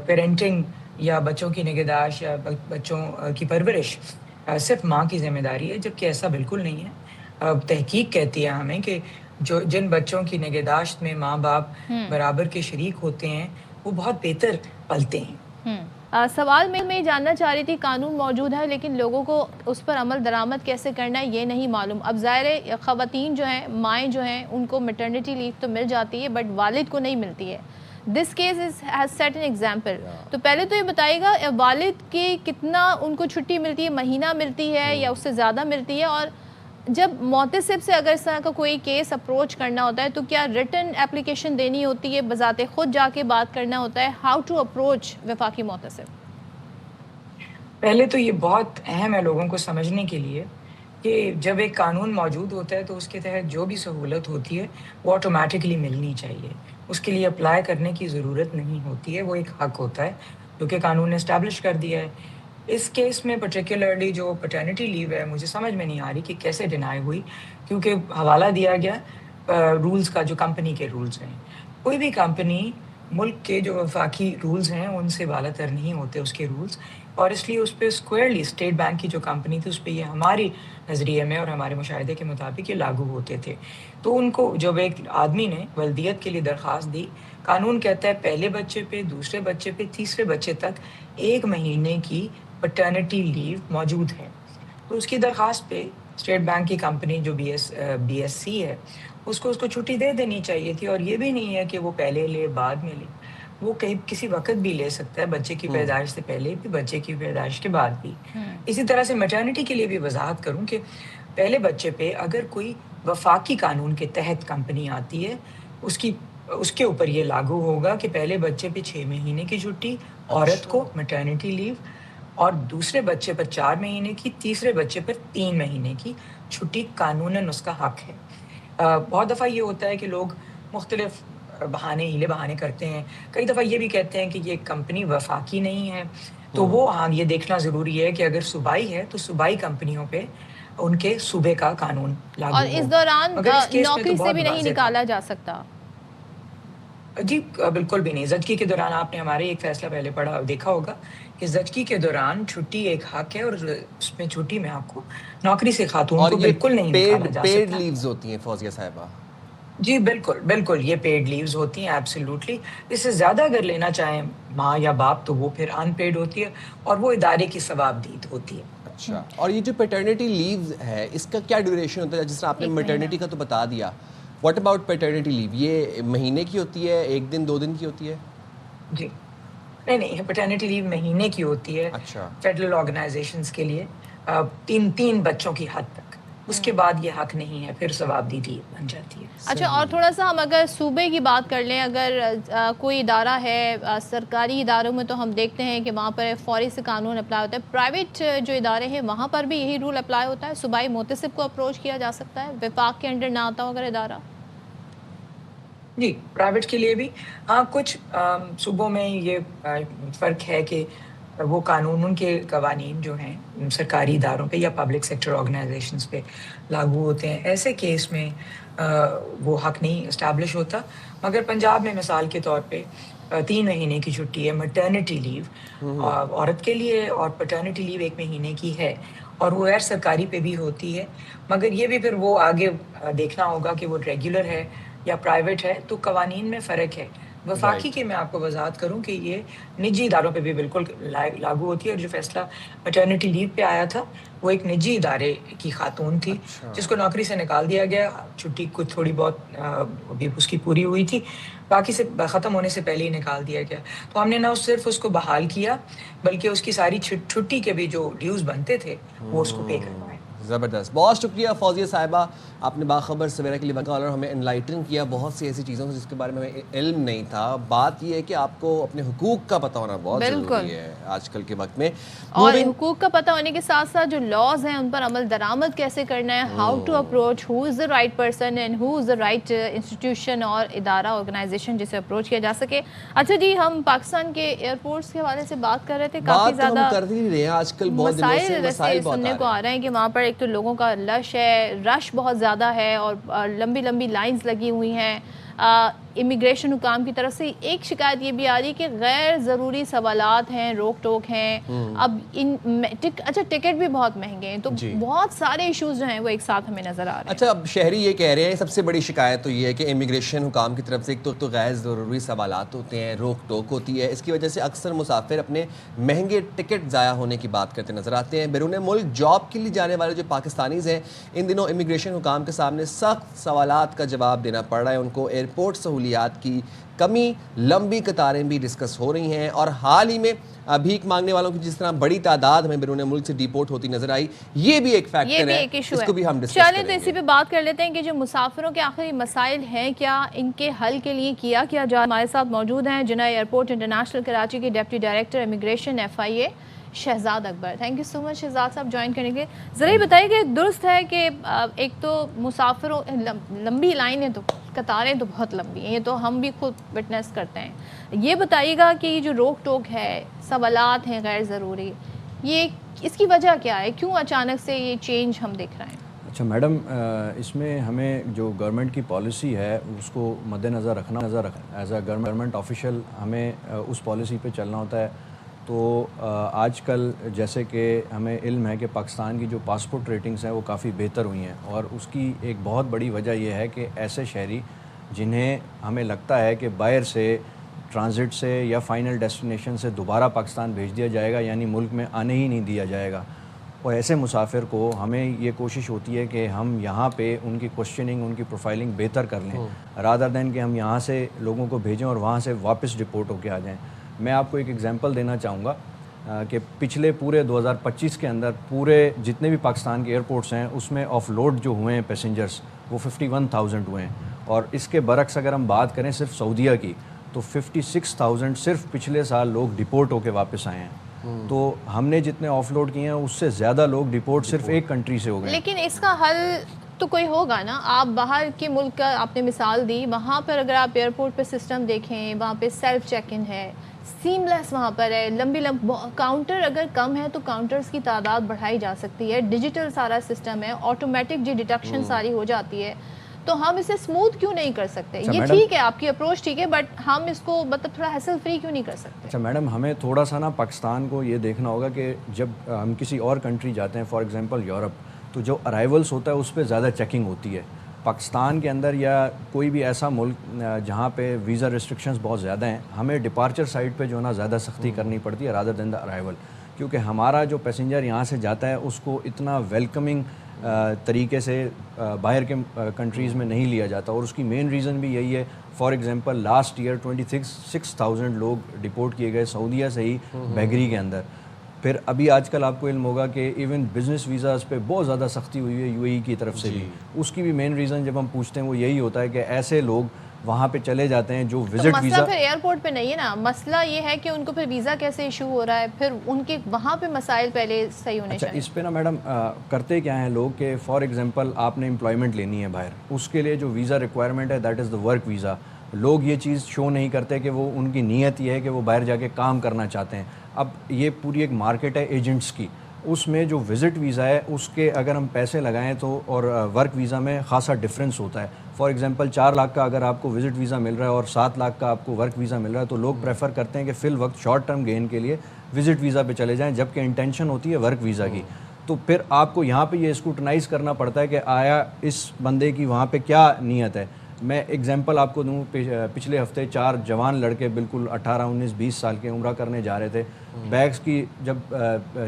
پیرنٹنگ یا بچوں کی نگہداشت یا بچوں کی پرورش صرف ماں کی ذمہ داری ہے، جبکہ ایسا بالکل نہیں ہے. تحقیق کہتی ہے ہمیں کہ جن بچوں کی نگہداشت میں ماں باپ برابر کے شریک ہوتے ہیں وہ بہت بہتر پلتے ہیں. سوال میں جاننا چاہ رہی تھی، قانون موجود ہے لیکن لوگوں کو اس پر عمل درآمد کیسے کرنا ہے یہ نہیں معلوم. اب ظاہر خواتین جو ہیں، مائیں جو ہیں، ان کو میٹرنٹی لیو تو مل جاتی ہے بٹ والد کو نہیں ملتی ہے. This case has set an example. تو پہلے تو یہ بتائیے گا والد کی کتنا ان کو چھٹی ملتی ہے، مہینہ ملتی ہے یا اس سے زیادہ ملتی ہے؟ اور جب محتسب سے اگر اس طرح کا کوئی کیس اپروچ کرنا ہوتا ہے تو کیا ریٹن اپلیکیشن دینی ہوتی ہے، بذات خود جا کے بات کرنا ہوتا ہے؟ ہاؤ ٹو اپروچ وفاقی محتسب؟ پہلے تو یہ بہت اہم ہے لوگوں کو سمجھنے کے لیے کہ جب ایک قانون موجود ہوتا ہے تو اس کے تحت جو بھی سہولت ہوتی ہے وہ آٹومیٹکلی ملنی چاہیے. اس کے لیے اپلائی کرنے کی ضرورت نہیں ہوتی ہے، وہ ایک حق ہوتا ہے جو کہ قانون نے اسٹیبلش کر دیا ہے. اس کیس میں پرٹیکولرلی جو پیٹرنٹی لیو ہے مجھے سمجھ میں نہیں آ رہی کہ کیسے ڈینائی ہوئی، کیونکہ حوالہ دیا گیا رولز کا جو کمپنی کے رولز ہیں. کوئی بھی کمپنی ملک کے جو وفاقی رولز ہیں ان سے بالا تر نہیں ہوتے اس کے رولز، اور اس لیے اس پہ اسکوئرلی اسٹیٹ بینک کی جو کمپنی تھی اس پہ یہ ہماری نظریے میں اور ہمارے مشاہدے کے مطابق یہ لاگو ہوتے تھے. تو ان کو جب ایک آدمی نے ولدیت کے لیے درخواست دی، قانون کہتا ہے پہلے بچے پہ، دوسرے بچے پہ، تیسرے بچے تک 1 مہینے کی پیٹرنٹی لیو موجود ہے. تو اس کی درخواست پہ اسٹیٹ بینک کی کمپنی جو بی ایس سی ہے اس کو چھٹی دے دینی چاہیے تھی. اور یہ بھی نہیں ہے کہ وہ پہلے لے بعد میں لے، وہ کسی وقت بھی لے سکتا ہے، بچے کی پیدائش سے پہلے بھی، بچے کی پیدائش کے بعد بھی. اسی طرح سے میٹرنٹی کے لیے بھی وضاحت کروں کہ پہلے بچے پہ اگر کوئی وفاقی قانون کے تحت کمپنی آتی ہے اس کے اوپر یہ لاگو ہوگا کہ پہلے بچے پہ 6 مہینے کی چھٹی عورت کو میٹرنٹی لیو اور دوسرے بچے پر 4 مہینے کی، تیسرے بچے پر 3 مہینے کی چھٹی قانوناً اس کا حق ہے۔ بہت دفعہ یہ ہوتا ہے کہ لوگ مختلف ہیلے بہانے کرتے ہیں، کئی دفعہ یہ بھی کہتے ہیں کہ یہ کمپنی وفاقی نہیں ہے، تو وہ یہ دیکھنا ضروری ہے کہ اگر صوبائی ہے تو صوبائی کمپنیوں پہ ان کے صوبے کا قانون لاگو اور اس دوران مگر اس کیس میں تو نوکری سے بہت بھی نہیں واضح نکالا جا سکتا؟ جی بالکل بھی نہیں۔ زچگی کے دوران آپ نے ہمارے ایک فیصلہ پہلے پڑھا دیکھا ہوگا کہ زچگی کے دوران چھٹی ایک حق ہے، اور اس میں چھٹی میں آپ کو نوکری سے خاتون کو بالکل نہیں نکالا جا پیڈ سکتا۔ لیوز ہوتی ہیں فوزیہ صاحبہ؟ جی بالکل بالکل، یہ پیڈ لیوز ہوتی ہیں ایبسلیوٹلی۔ اس سے زیادہ اگر لینا چاہیں ماں یا باپ تو وہ پھر ان پیڈ ہوتی ہے، اور وہ ادارے کی ثوابدید ہوتی ہے۔ اچھا، اور یہ جو پیٹرنیٹی لیو ہے اس کا کیا ڈیوریشن ہوتا ہے؟ جس طرح آپ نے میٹرنیٹی کا تو بتا دیا، واٹ اباؤٹ پیٹرنیٹی لیو؟ یہ مہینے کی ہوتی ہے، 1 دن 2 دن کی ہوتی ہے؟ جی نہیں، پیٹرنیٹی لیو مہینے کی ہوتی ہے اچھا، فیڈرل آرگنائزیشنز کے لیے، تین بچوں کی حد تک۔ اس کے بعد یہ حق نہیں ہے، پھر ثوابدیدی بن جاتی ہے۔ اچھا، اور تھوڑا سا ہم اگر صوبے کی بات کر لیں، اگر کوئی ادارہ ہے، سرکاری اداروں میں تو ہم دیکھتے ہیں کہ وہاں پر فوری سے قانون اپلائی ہوتا ہے، پرائیویٹ جو ادارے ہیں وہاں پر بھی یہی رول اپلائی ہوتا ہے؟ صوبائی محتسب کو اپروچ کیا جا سکتا ہے وفاق کے انڈر نہ آتا ہو اگر ادارہ؟ جی پرائیویٹ کے لیے بھی ہاں، کچھ صوبوں میں یہ فرق ہے کہ وہ قانون، ان کے قوانین جو ہیں سرکاری اداروں پہ یا پبلک سیکٹر آرگنائزیشنز پہ لاگو ہوتے ہیں۔ ایسے کیس میں وہ حق نہیں اسٹیبلش ہوتا، مگر پنجاب میں مثال کے طور پہ 3 مہینے کی چھٹی ہے میٹرنٹی لیو عورت کے لیے، اور پیٹرنٹی لیو 1 مہینے کی ہے، اور وہ غیر سرکاری پہ بھی ہوتی ہے۔ مگر یہ بھی پھر وہ آگے دیکھنا ہوگا کہ وہ ریگولر ہے یا پرائیویٹ ہے، تو قوانین میں فرق ہے۔ وفاقی کے میں آپ کو وضاحت کروں کہ یہ نجی اداروں پہ بھی بالکل لاگو ہوتی ہے، اور جو فیصلہ میٹرنٹی لیو پہ آیا تھا وہ ایک نجی ادارے کی خاتون تھی جس کو نوکری سے نکال دیا گیا، چھٹی کچھ تھوڑی بہت ابھی اس کی پوری ہوئی تھی، باقی سے ختم ہونے سے پہلے ہی نکال دیا گیا۔ تو ہم نے نہ صرف اس کو بحال کیا بلکہ اس کی ساری چھٹی کے بھی جو ڈیوز بنتے تھے وہ اس کو پے کروائے۔ زبردست، بہت شکریہ فوزیہ صاحبہ، آپ نے باخبر سویرا کے لیے بتا اور ہمیں انلائٹن کیا بہت سی ایسی چیزوں سے جس کے بارے میں ہمیں علم نہیں تھا۔ بات یہ ہے کہ آپ کو اپنے حقوق کا پتہ ہونا بہت ضروری ہے آج کل کے وقت میں، اور حقوق کا پتہ ہونے کے ساتھ ساتھ جو لاز ہیں ان پر عمل درآمد کیسے کرنا ہے، how to approach, who is the right person and who is the right institution اور ادارہ آرگنائزیشن جسے اپروچ کیا جا سکے۔ اچھا جی، ہم پاکستان کے ایئرپورٹس کے حوالے سے بات کر رہے تھے، کافی زیادہ ہم کر ہی رہے ہیں آج کل، بہت دنوں سے مسائل سننے کو آ رہے ہیں کہ وہاں پر ایک تو لوگوں کا رش بہت زیادہ ہے، اور لمبی لمبی لائنز لگی ہوئی ہیں۔ امیگریشن حکام کی طرف سے ایک شکایت یہ بھی آ رہی ہے کہ غیر ضروری سوالات ہیں، روک ٹوک ہیں، اب اچھا ٹکٹ بھی بہت مہنگے ہیں، تو بہت سارے ایشوز جو ہیں وہ ایک ساتھ ہمیں نظر آ رہے ہیں۔ اچھا، اب شہری یہ کہہ رہے ہیں سب سے بڑی شکایت تو یہ ہے کہ امیگریشن حکام کی طرف سے ایک تو غیر ضروری سوالات ہوتے ہیں، روک ٹوک ہوتی ہے، اس کی وجہ سے اکثر مسافر اپنے مہنگے ٹکٹ ضائع ہونے کی بات کرتے نظر آتے ہیں۔ بیرون ملک جاب کے لیے جانے والے جو پاکستانیز ہیں ان دنوں امیگریشن حکام کے سامنے سخت سوالات کا جواب دینا پڑ رہا ہے، ان کو ایئرپورٹ سہولیات کی کمی، لمبی قطاریں بھی ڈسکس ہو رہی ہیں، اور حال ہی میں بھیک مانگنے والوں کی جس طرح بڑی تعداد ہمیں بیرون ملک سے ڈیپورٹ ہوتی نظر آئی، یہ بھی ایک فیکٹر ہے، اس کو بھی ہم ڈسکس کریں گے۔ چلیں تو اسی پہ بات کر لیتے ہیں کہ جو مسافروں کے آخری مسائل ہیں کیا، ان کے حل کے لیے کیا جائے۔ ہمارے ساتھ موجود ہیں جناح ایئرپورٹ انٹرنیشنل کراچی کے deputy director immigration FIA Shahzad Akbar. Thank you so much Shahzad sahab join کرنے کے۔ ذرا یہ بتائیے کہ درست ہے کہ ایک تو مسافروں لمبی لائنیں، تو قطاریں تو بہت لمبی ہیں، یہ تو ہم بھی خود وٹنس کرتے ہیں، یہ بتائیے گا کہ یہ جو روک ٹوک ہے، سوالات ہیں غیر ضروری، یہ اس کی وجہ کیا ہے، کیوں اچانک سے یہ چینج ہم دیکھ رہے ہیں؟ اچھا میڈم، اس میں ہمیں جو گورنمنٹ کی پالیسی ہے اس کو مد نظر رکھنا ایز اے گورنمنٹ آفیشیل ہمیں اس پالیسی پہ چلنا ہوتا ہے۔ تو آج کل جیسے کہ ہمیں علم ہے کہ پاکستان کی جو پاسپورٹ ریٹنگز ہیں وہ کافی بہتر ہوئی ہیں، اور اس کی ایک بہت بڑی وجہ یہ ہے کہ ایسے شہری جنہیں ہمیں لگتا ہے کہ باہر سے ٹرانزٹ سے یا فائنل ڈیسٹینیشن سے دوبارہ پاکستان بھیج دیا جائے گا، یعنی ملک میں آنے ہی نہیں دیا جائے گا، اور ایسے مسافر کو ہمیں یہ کوشش ہوتی ہے کہ ہم یہاں پہ ان کی کوشچننگ، ان کی پروفائلنگ بہتر کر لیں، رادر دین کہ ہم یہاں سے لوگوں کو بھیجیں اور وہاں سے واپس ڈپورٹ ہو کے آ جائیں۔ میں آپ کو ایک ایگزامپل دینا چاہوں گا کہ پچھلے پورے 2025 کے اندر پورے جتنے بھی پاکستان کے ایئرپورٹس ہیں اس میں آف لوڈ جو ہوئے ہیں پیسنجرز وہ 51,000 ہوئے ہیں، اور اس کے برعکس اگر ہم بات کریں صرف سعودیہ کی تو 56,000 صرف پچھلے سال لوگ ڈپورٹ ہو کے واپس آئے ہیں. تو ہم نے جتنے آف لوڈ کیے ہیں اس سے زیادہ لوگ ڈپورٹ صرف ایک کنٹری سے ہو گئے. لیکن اس کا حل تو کوئی ہوگا نا. آپ باہر کے ملک کا آپ نے مثال دی, وہاں پر اگر آپ ایئرپورٹ پہ سسٹم دیکھیں, وہاں پہ سیلف چیک ان ہے, سیملیس وہاں پر ہے, لمبی کاؤنٹر اگر کم ہے تو کاؤنٹرز کی تعداد بڑھائی جا سکتی ہے, ڈیجیٹل سارا سسٹم ہے, آٹومیٹک جی ڈیٹیکشن ساری ہو جاتی ہے. تو ہم اسے اسموتھ کیوں نہیں کر سکتے؟ یہ ٹھیک ہے آپ کی اپروچ ٹھیک ہے, بٹ ہم اس کو مطلب تھوڑا ہیسل فری کیوں نہیں کر سکتے؟ اچھا میڈم, ہمیں تھوڑا سا نا پاکستان کو یہ دیکھنا ہوگا کہ جب ہم کسی اور کنٹری جاتے ہیں, فار ایگزامپل یورپ, تو جو ارائیولس ہوتا ہے اس پہ زیادہ چیکنگ ہوتی ہے. پاکستان کے اندر یا کوئی بھی ایسا ملک جہاں پہ ویزا ریسٹرکشنز بہت زیادہ ہیں, ہمیں ڈپارچر سائٹ پہ جو ہے نا زیادہ سختی کرنی پڑتی ہے رادر دین دا ارائیول, کیونکہ ہمارا جو پیسنجر یہاں سے جاتا ہے اس کو اتنا ویلکمنگ طریقے سے باہر کے کنٹریز میں نہیں لیا جاتا. اور اس کی مین ریزن بھی یہی ہے. فار ایگزامپل لاسٹ ایئر 26,000 لوگ ڈپورٹ کیے گئے سعودیہ سے ہی بیگری کے اندر. پھر ابھی آج کل آپ کو علم ہوگا کہ ایون بزنس ویزاز پہ بہت زیادہ سختی ہوئی ہے UAE کی طرف سے بھی. اس کی بھی مین ریزن جب ہم پوچھتے ہیں وہ یہی ہوتا ہے کہ ایسے لوگ وہاں پہ چلے جاتے ہیں جو وزٹ ویزا. مسئلہ پھر ایئرپورٹ پہ نہیں ہے نا, مسئلہ یہ ہے کہ ان کو پھر ویزا کیسے ایشو ہو رہا ہے, پھر ان کے وہاں پہ مسائل پہلے صحیح ہونے چاہیے. اس پہ نا میڈم کرتے کیا ہیں لوگ کہ فار ایگزامپل آپ نے امپلائمنٹ لینی ہے باہر, اس کے لیے جو ویزا ریکوائرمنٹ ہے that is the work visa. لوگ یہ چیز شو نہیں کرتے کہ وہ ان کی نیت یہ ہے کہ وہ باہر جا کے کام کرنا چاہتے ہیں. اب یہ پوری ایک مارکیٹ ہے ایجنٹس کی, اس میں جو وزٹ ویزا ہے اس کے اگر ہم پیسے لگائیں تو اور ورک ویزا میں خاصا ڈفرینس ہوتا ہے. فار ایگزامپل 4 لاکھ کا اگر آپ کو وزٹ ویزا مل رہا ہے اور 7 لاکھ کا آپ کو ورک ویزا مل رہا ہے, تو لوگ پریفر کرتے ہیں کہ فی الوقت شارٹ ٹرم گین کے لیے وزٹ ویزا پہ چلے جائیں, جبکہ انٹینشن ہوتی ہے ورک ویزا کی. تو پھر آپ کو یہاں پہ یہ اسکروٹنائز کرنا پڑتا ہے کہ آیا اس بندے کی وہاں پہ کیا نیت ہے. میں ایگزامپل آپ کو دوں, پچھلے ہفتے 4 جوان لڑکے بالکل 18, 19, 20 سال کے عمرہ کرنے جا رہے تھے. بیگس کی جب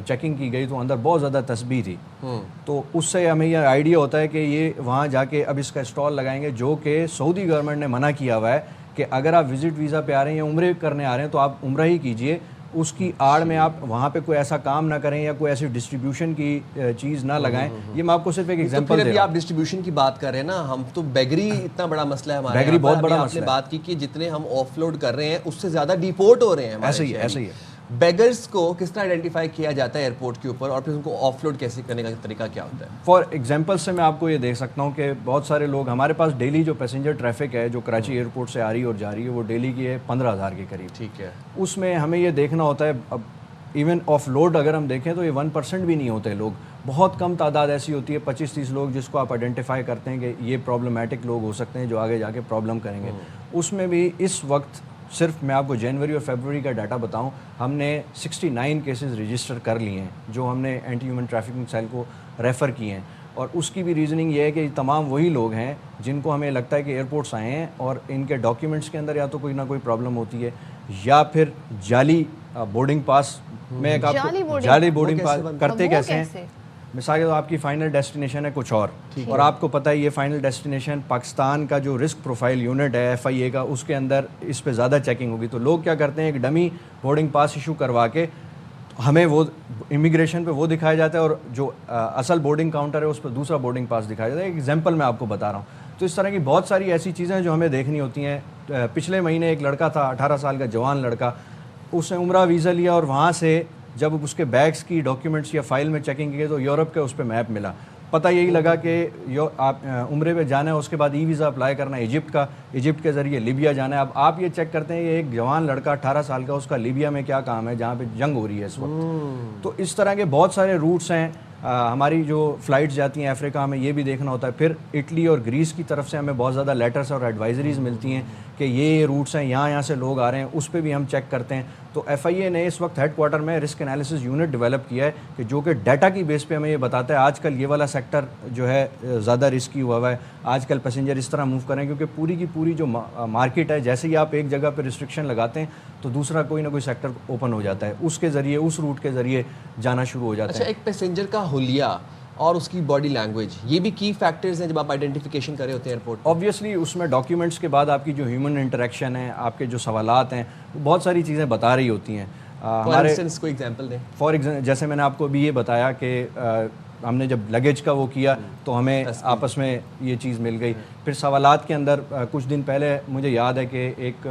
چیکنگ کی گئی تو اندر بہت زیادہ تسبیح تھی. تو اس سے ہمیں یہ آئیڈیا ہوتا ہے کہ یہ وہاں جا کے اب اس کا اسٹال لگائیں گے, جو کہ سعودی گورنمنٹ نے منع کیا ہوا ہے کہ اگر آپ وزٹ ویزا پہ آ رہے ہیں یا عمرے کرنے آ رہے ہیں تو آپ عمرہ ہی کیجئے, اس کی آڑ میں آپ وہاں پہ کوئی ایسا کام نہ کریں یا کوئی ایسی ڈسٹریبیوشن کی چیز نہ لگائیں. یہ میں آپ کو صرف ایک ایگزامپل دے رہا ہوں. آپ ڈسٹریبیوشن کی بات کر رہے ہیں نا, ہم تو بیگری اتنا بڑا مسئلہ ہے ہمارے, بیگری بہت بڑا مسئلہ. آپ نے بات کی کہ جتنے ہم آف لوڈ کر رہے ہیں اس سے زیادہ ڈیپورٹ ہو رہے ہیں. ایسے ہی ہے. بیگرز کو کس طرح آئیڈینٹیفائی کیا جاتا ہے ایئرپورٹ کے اوپر, اور پھر ان کو آف لوڈ کیسے کرنے کا طریقہ کیا ہوتا ہے؟ فار ایگزامپل سے میں آپ کو یہ دیکھ سکتا ہوں کہ بہت سارے لوگ ہمارے پاس ڈیلی جو پیسنجر ٹریفک ہے جو کراچی ایئرپورٹ سے آ رہی ہے اور جا رہی ہے وہ ڈیلی کی ہے 15,000 کے قریب. ٹھیک ہے. اس میں ہمیں یہ دیکھنا ہوتا ہے, اب ایون آف لوڈ اگر ہم دیکھیں تو یہ 1% بھی نہیں ہوتے لوگ. بہت کم تعداد ایسی ہوتی ہے 25-30 لوگ جس کو آپ آئیڈینٹیفائی کرتے ہیں کہ یہ پرابلمیٹک لوگ ہو سکتے ہیں جو آگے جا کے پرابلم کریں گے. اس میں بھی اس وقت صرف میں آپ کو جنوری اور فیبروری کا ڈاٹا بتاؤں, ہم نے 69 کیسز رجسٹر کر لیے ہیں جو ہم نے اینٹی ہیومن ٹریفکنگ سیل کو ریفر کیے ہیں. اور اس کی بھی ریزننگ یہ ہے کہ تمام وہی لوگ ہیں جن کو ہمیں لگتا ہے کہ ایئرپورٹس آئے ہیں اور ان کے ڈاکیومنٹس کے اندر یا تو کوئی نہ کوئی پرابلم ہوتی ہے یا پھر جعلی بورڈنگ پاس. میں ایک آپ کو جعلی بورڈنگ پاس کرتے کیسے ہیں, مثال کے آپ کی فائنل ڈیسٹینیشن ہے کچھ اور آپ کو پتہ ہے یہ فائنل ڈیسٹینیشن پاکستان کا جو رسک پروفائل یونٹ ہے FIA کا, اس کے اندر اس پہ زیادہ چیکنگ ہوگی. تو لوگ کیا کرتے ہیں, ایک ڈمی بورڈنگ پاس ایشو کروا کے ہمیں وہ امیگریشن پہ وہ دکھایا جاتا ہے اور جو اصل بورڈنگ کاؤنٹر ہے اس پہ دوسرا بورڈنگ پاس دکھایا جاتا ہے. ایک ایگزامپل میں آپ کو بتا رہا ہوں. تو اس طرح کی بہت ساری ایسی چیزیں جو ہمیں دیکھنی ہوتی ہیں. پچھلے مہینے ایک لڑکا تھا 18 سال کا جوان لڑکا, اس نے عمرہ ویزا لیا اور وہاں سے جب اس کے بیگس کی ڈاکیومنٹس یا فائل میں چیکنگ کی گئی تو یورپ کا اس پہ میپ ملا. پتہ یہی لگا کہ آپ عمرے پہ جانا ہے, اس کے بعد ای ویزا اپلائی کرنا ہے ایجپٹ کا, ایجپٹ کے ذریعے لیبیا جانا ہے. اب آپ یہ چیک کرتے ہیں یہ ایک جوان لڑکا 18 سال کا, اس کا لیبیا میں کیا کام ہے جہاں پہ جنگ ہو رہی ہے اس وقت. تو اس طرح کے بہت سارے روٹس ہیں. ہماری جو فلائٹس جاتی ہیں افریقہ, ہمیں یہ بھی دیکھنا ہوتا ہے. پھر اٹلی اور گریس کی طرف سے ہمیں بہت زیادہ لیٹرز اور ایڈوائزریز ملتی ہیں کہ یہ روٹس ہیں, یہاں سے لوگ آ رہے ہیں, اس پہ بھی ہم چیک کرتے ہیں. تو FIA نے اس وقت ہیڈ کوارٹر میں رسک انالیسس یونٹ ڈیولپ کیا ہے کہ جو کہ ڈیٹا کی بیس پہ ہمیں یہ بتاتا ہے آج کل یہ والا سیکٹر جو ہے زیادہ رسکی ہوا ہے, آج کل پیسنجر اس طرح موو کریں کیونکہ پوری کی پوری جو مارکیٹ ہے, جیسے ہی آپ ایک جگہ پہ ریسٹرکشن لگاتے ہیں تو دوسرا کوئی نہ کوئی سیکٹر اوپن ہو جاتا ہے, اس کے ذریعے اس روٹ کے ذریعے جانا شروع ہو جاتا ہے. اچھا, ایک پیسنجر کا حلیہ اور اس کی باڈی لینگویج, یہ بھی کی فیکٹرز ہیں جب آپ آئیڈینٹیفیکیشن کر رہے ہوتے ہیں ایئرپورٹ؟ آبویسلی اس میں ڈاکیومنٹس کے بعد آپ کی جو ہیومن انٹریکشن ہے, آپ کے جو سوالات ہیں, بہت ساری چیزیں بتا رہی ہوتی ہیں. ہمارے کوئی ایگزامپل دیں. جیسے میں نے آپ کو ابھی یہ بتایا کہ ہم نے جب لگیج کا وہ کیا تو ہمیں آپس میں یہ چیز مل گئی. پھر سوالات کے اندر کچھ دن پہلے مجھے یاد ہے کہ ایک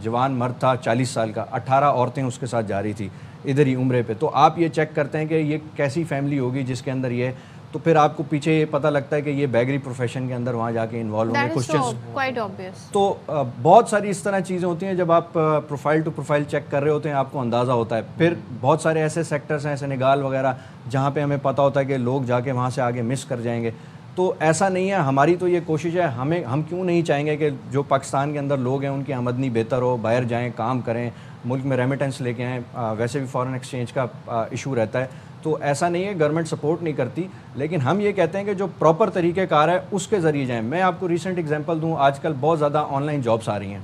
جوان مرد تھا 40 سال کا, 18 عورتیں اس کے ساتھ جا رہی تھی ادھر ہی عمرے پہ. تو آپ یہ چیک کرتے ہیں کہ یہ کیسی فیملی ہوگی جس کے اندر یہ, تو پھر آپ کو پیچھے یہ پتہ لگتا ہے کہ یہ بیگری پروفیشن کے اندر وہاں جا کے انوالو ہوں گے کچھ چیز. تو بہت ساری اس طرح چیزیں ہوتی ہیں جب آپ پروفائل ٹو پروفائل چیک کر رہے ہوتے ہیں, آپ کو اندازہ ہوتا ہے. پھر بہت سارے ایسے سیکٹرز ہیں سینیگال وغیرہ جہاں پہ ہمیں پتہ ہوتا ہے کہ لوگ جا کے وہاں سے آگے مس کر جائیں گے. تو ایسا نہیں ہے, ہماری تو یہ کوشش ہے, ہم کیوں نہیں چاہیں گے کہ جو پاکستان کے اندر لوگ ہیں ان کی آمدنی بہتر ہو, باہر جائیں کام کریں, ملک میں ریمیٹنس لے کے آئیں. ویسے بھی فارن ایکسچینج کا ایشو رہتا ہے, تو ایسا نہیں ہے گورنمنٹ سپورٹ نہیں کرتی, لیکن ہم یہ کہتے ہیں کہ جو پراپر طریقہ کار ہے اس کے ذریعے جائیں. میں آپ کو ریسنٹ ایگزامپل دوں, آج کل بہت زیادہ آن لائن جابس آ رہی ہیں.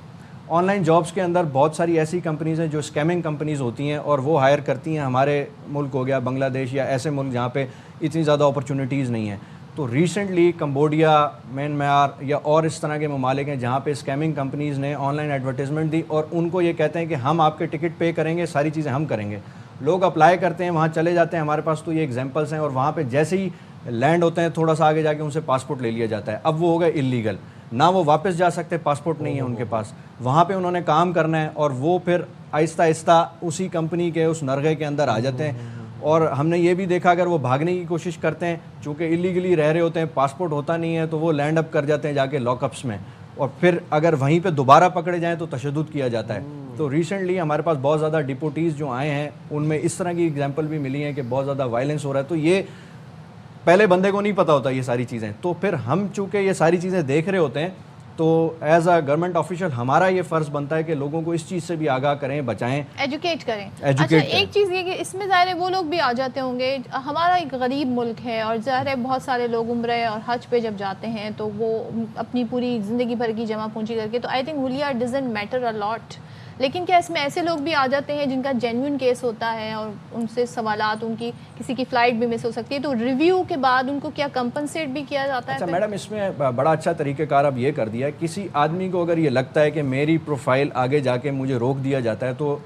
آن لائن جابس کے اندر بہت ساری ایسی کمپنیز ہیں جو اسکیمنگ کمپنیز ہوتی ہیں اور وہ ہائر کرتی ہیں ہمارے ملک ہو گیا بنگلہ دیش یا ایسے ملک جہاں پہ اتنی زیادہ اپرچونیٹیز نہیں ہیں. تو ریسنٹلی کمبوڈیا, میانمار یا اور اس طرح کے ممالک ہیں جہاں پہ اسکیمنگ کمپنیز نے آن لائن ایڈورٹیزمنٹ دی اور ان کو یہ کہتے ہیں کہ ہم آپ کے ٹکٹ پے کریں گے, ساری چیزیں ہم کریں گے. لوگ اپلائی کرتے ہیں, وہاں چلے جاتے ہیں, ہمارے پاس تو یہ ایگزامپلس ہیں, اور وہاں پہ جیسے ہی لینڈ ہوتے ہیں تھوڑا سا آگے جا کے ان سے پاسپورٹ لے لیا جاتا ہے. اب وہ ہو گئے اللیگل, نہ وہ واپس جا سکتے, پاسپورٹ نہیں ہے ان کے پاس, وہاں پہ انہوں نے کام کرنا ہے اور وہ پھر آہستہ آہستہ اسی کمپنی کے اس نرغے کے اندر آ جاتے ہیں. اور ہم نے یہ بھی دیکھا اگر وہ بھاگنے کی کوشش کرتے ہیں, چونکہ اللیگلی رہ رہے ہوتے ہیں, پاسپورٹ ہوتا نہیں ہے, تو وہ لینڈ اپ کر جاتے ہیں جا کے لاک اپس میں, اور پھر اگر وہیں پہ دوبارہ پکڑے جائیں تو تشدد کیا جاتا ہے. تو ریسنٹلی ہمارے پاس بہت زیادہ ڈپوٹیز جو آئے ہیں ان میں اس طرح کی ایگزامپل بھی ملی ہیں کہ بہت زیادہ وائلنس ہو رہا ہے. تو یہ پہلے بندے کو نہیں پتہ ہوتا یہ ساری چیزیں, تو پھر ہم چونکہ یہ ساری چیزیں دیکھ رہے ہوتے ہیں تو ایز اے گورنمنٹ آفیشیل ہمارا یہ فرض بنتا ہے کہ لوگوں کو اس چیز سے بھی آگاہ کریں, بچائیں, ایجوکیٹ کریں. اچھا ایک چیز یہ کہ اس میں ظاہر ہے وہ لوگ بھی آ جاتے ہوں گے, ہمارا ایک غریب ملک ہے اور ظاہر ہے بہت سارے لوگ عمرے اور حج پہ جب جاتے ہیں تو وہ اپنی پوری زندگی بھر کی جمع پونجی کر کے, تو آئی تھنک حلیہ ڈزنٹ میٹر اے لاٹ. لیکن کیا اس میں ایسے لوگ بھی آ جاتے ہیں جن کا جینوئن کیس ہوتا ہے اور ان سے سوالات, ان کی کسی کی فلائٹ بھی مس ہو سکتی ہے, تو ریویو کے بعد ان کو کیا کمپنسیٹ بھی کیا جاتا ہے؟ اچھا میڈم, اس میں بڑا اچھا طریقہ کار اب یہ کر دیا ہے, کسی آدمی کو اگر یہ لگتا ہے کہ میری پروفائل آگے جا کے مجھے روک دیا جاتا ہے تو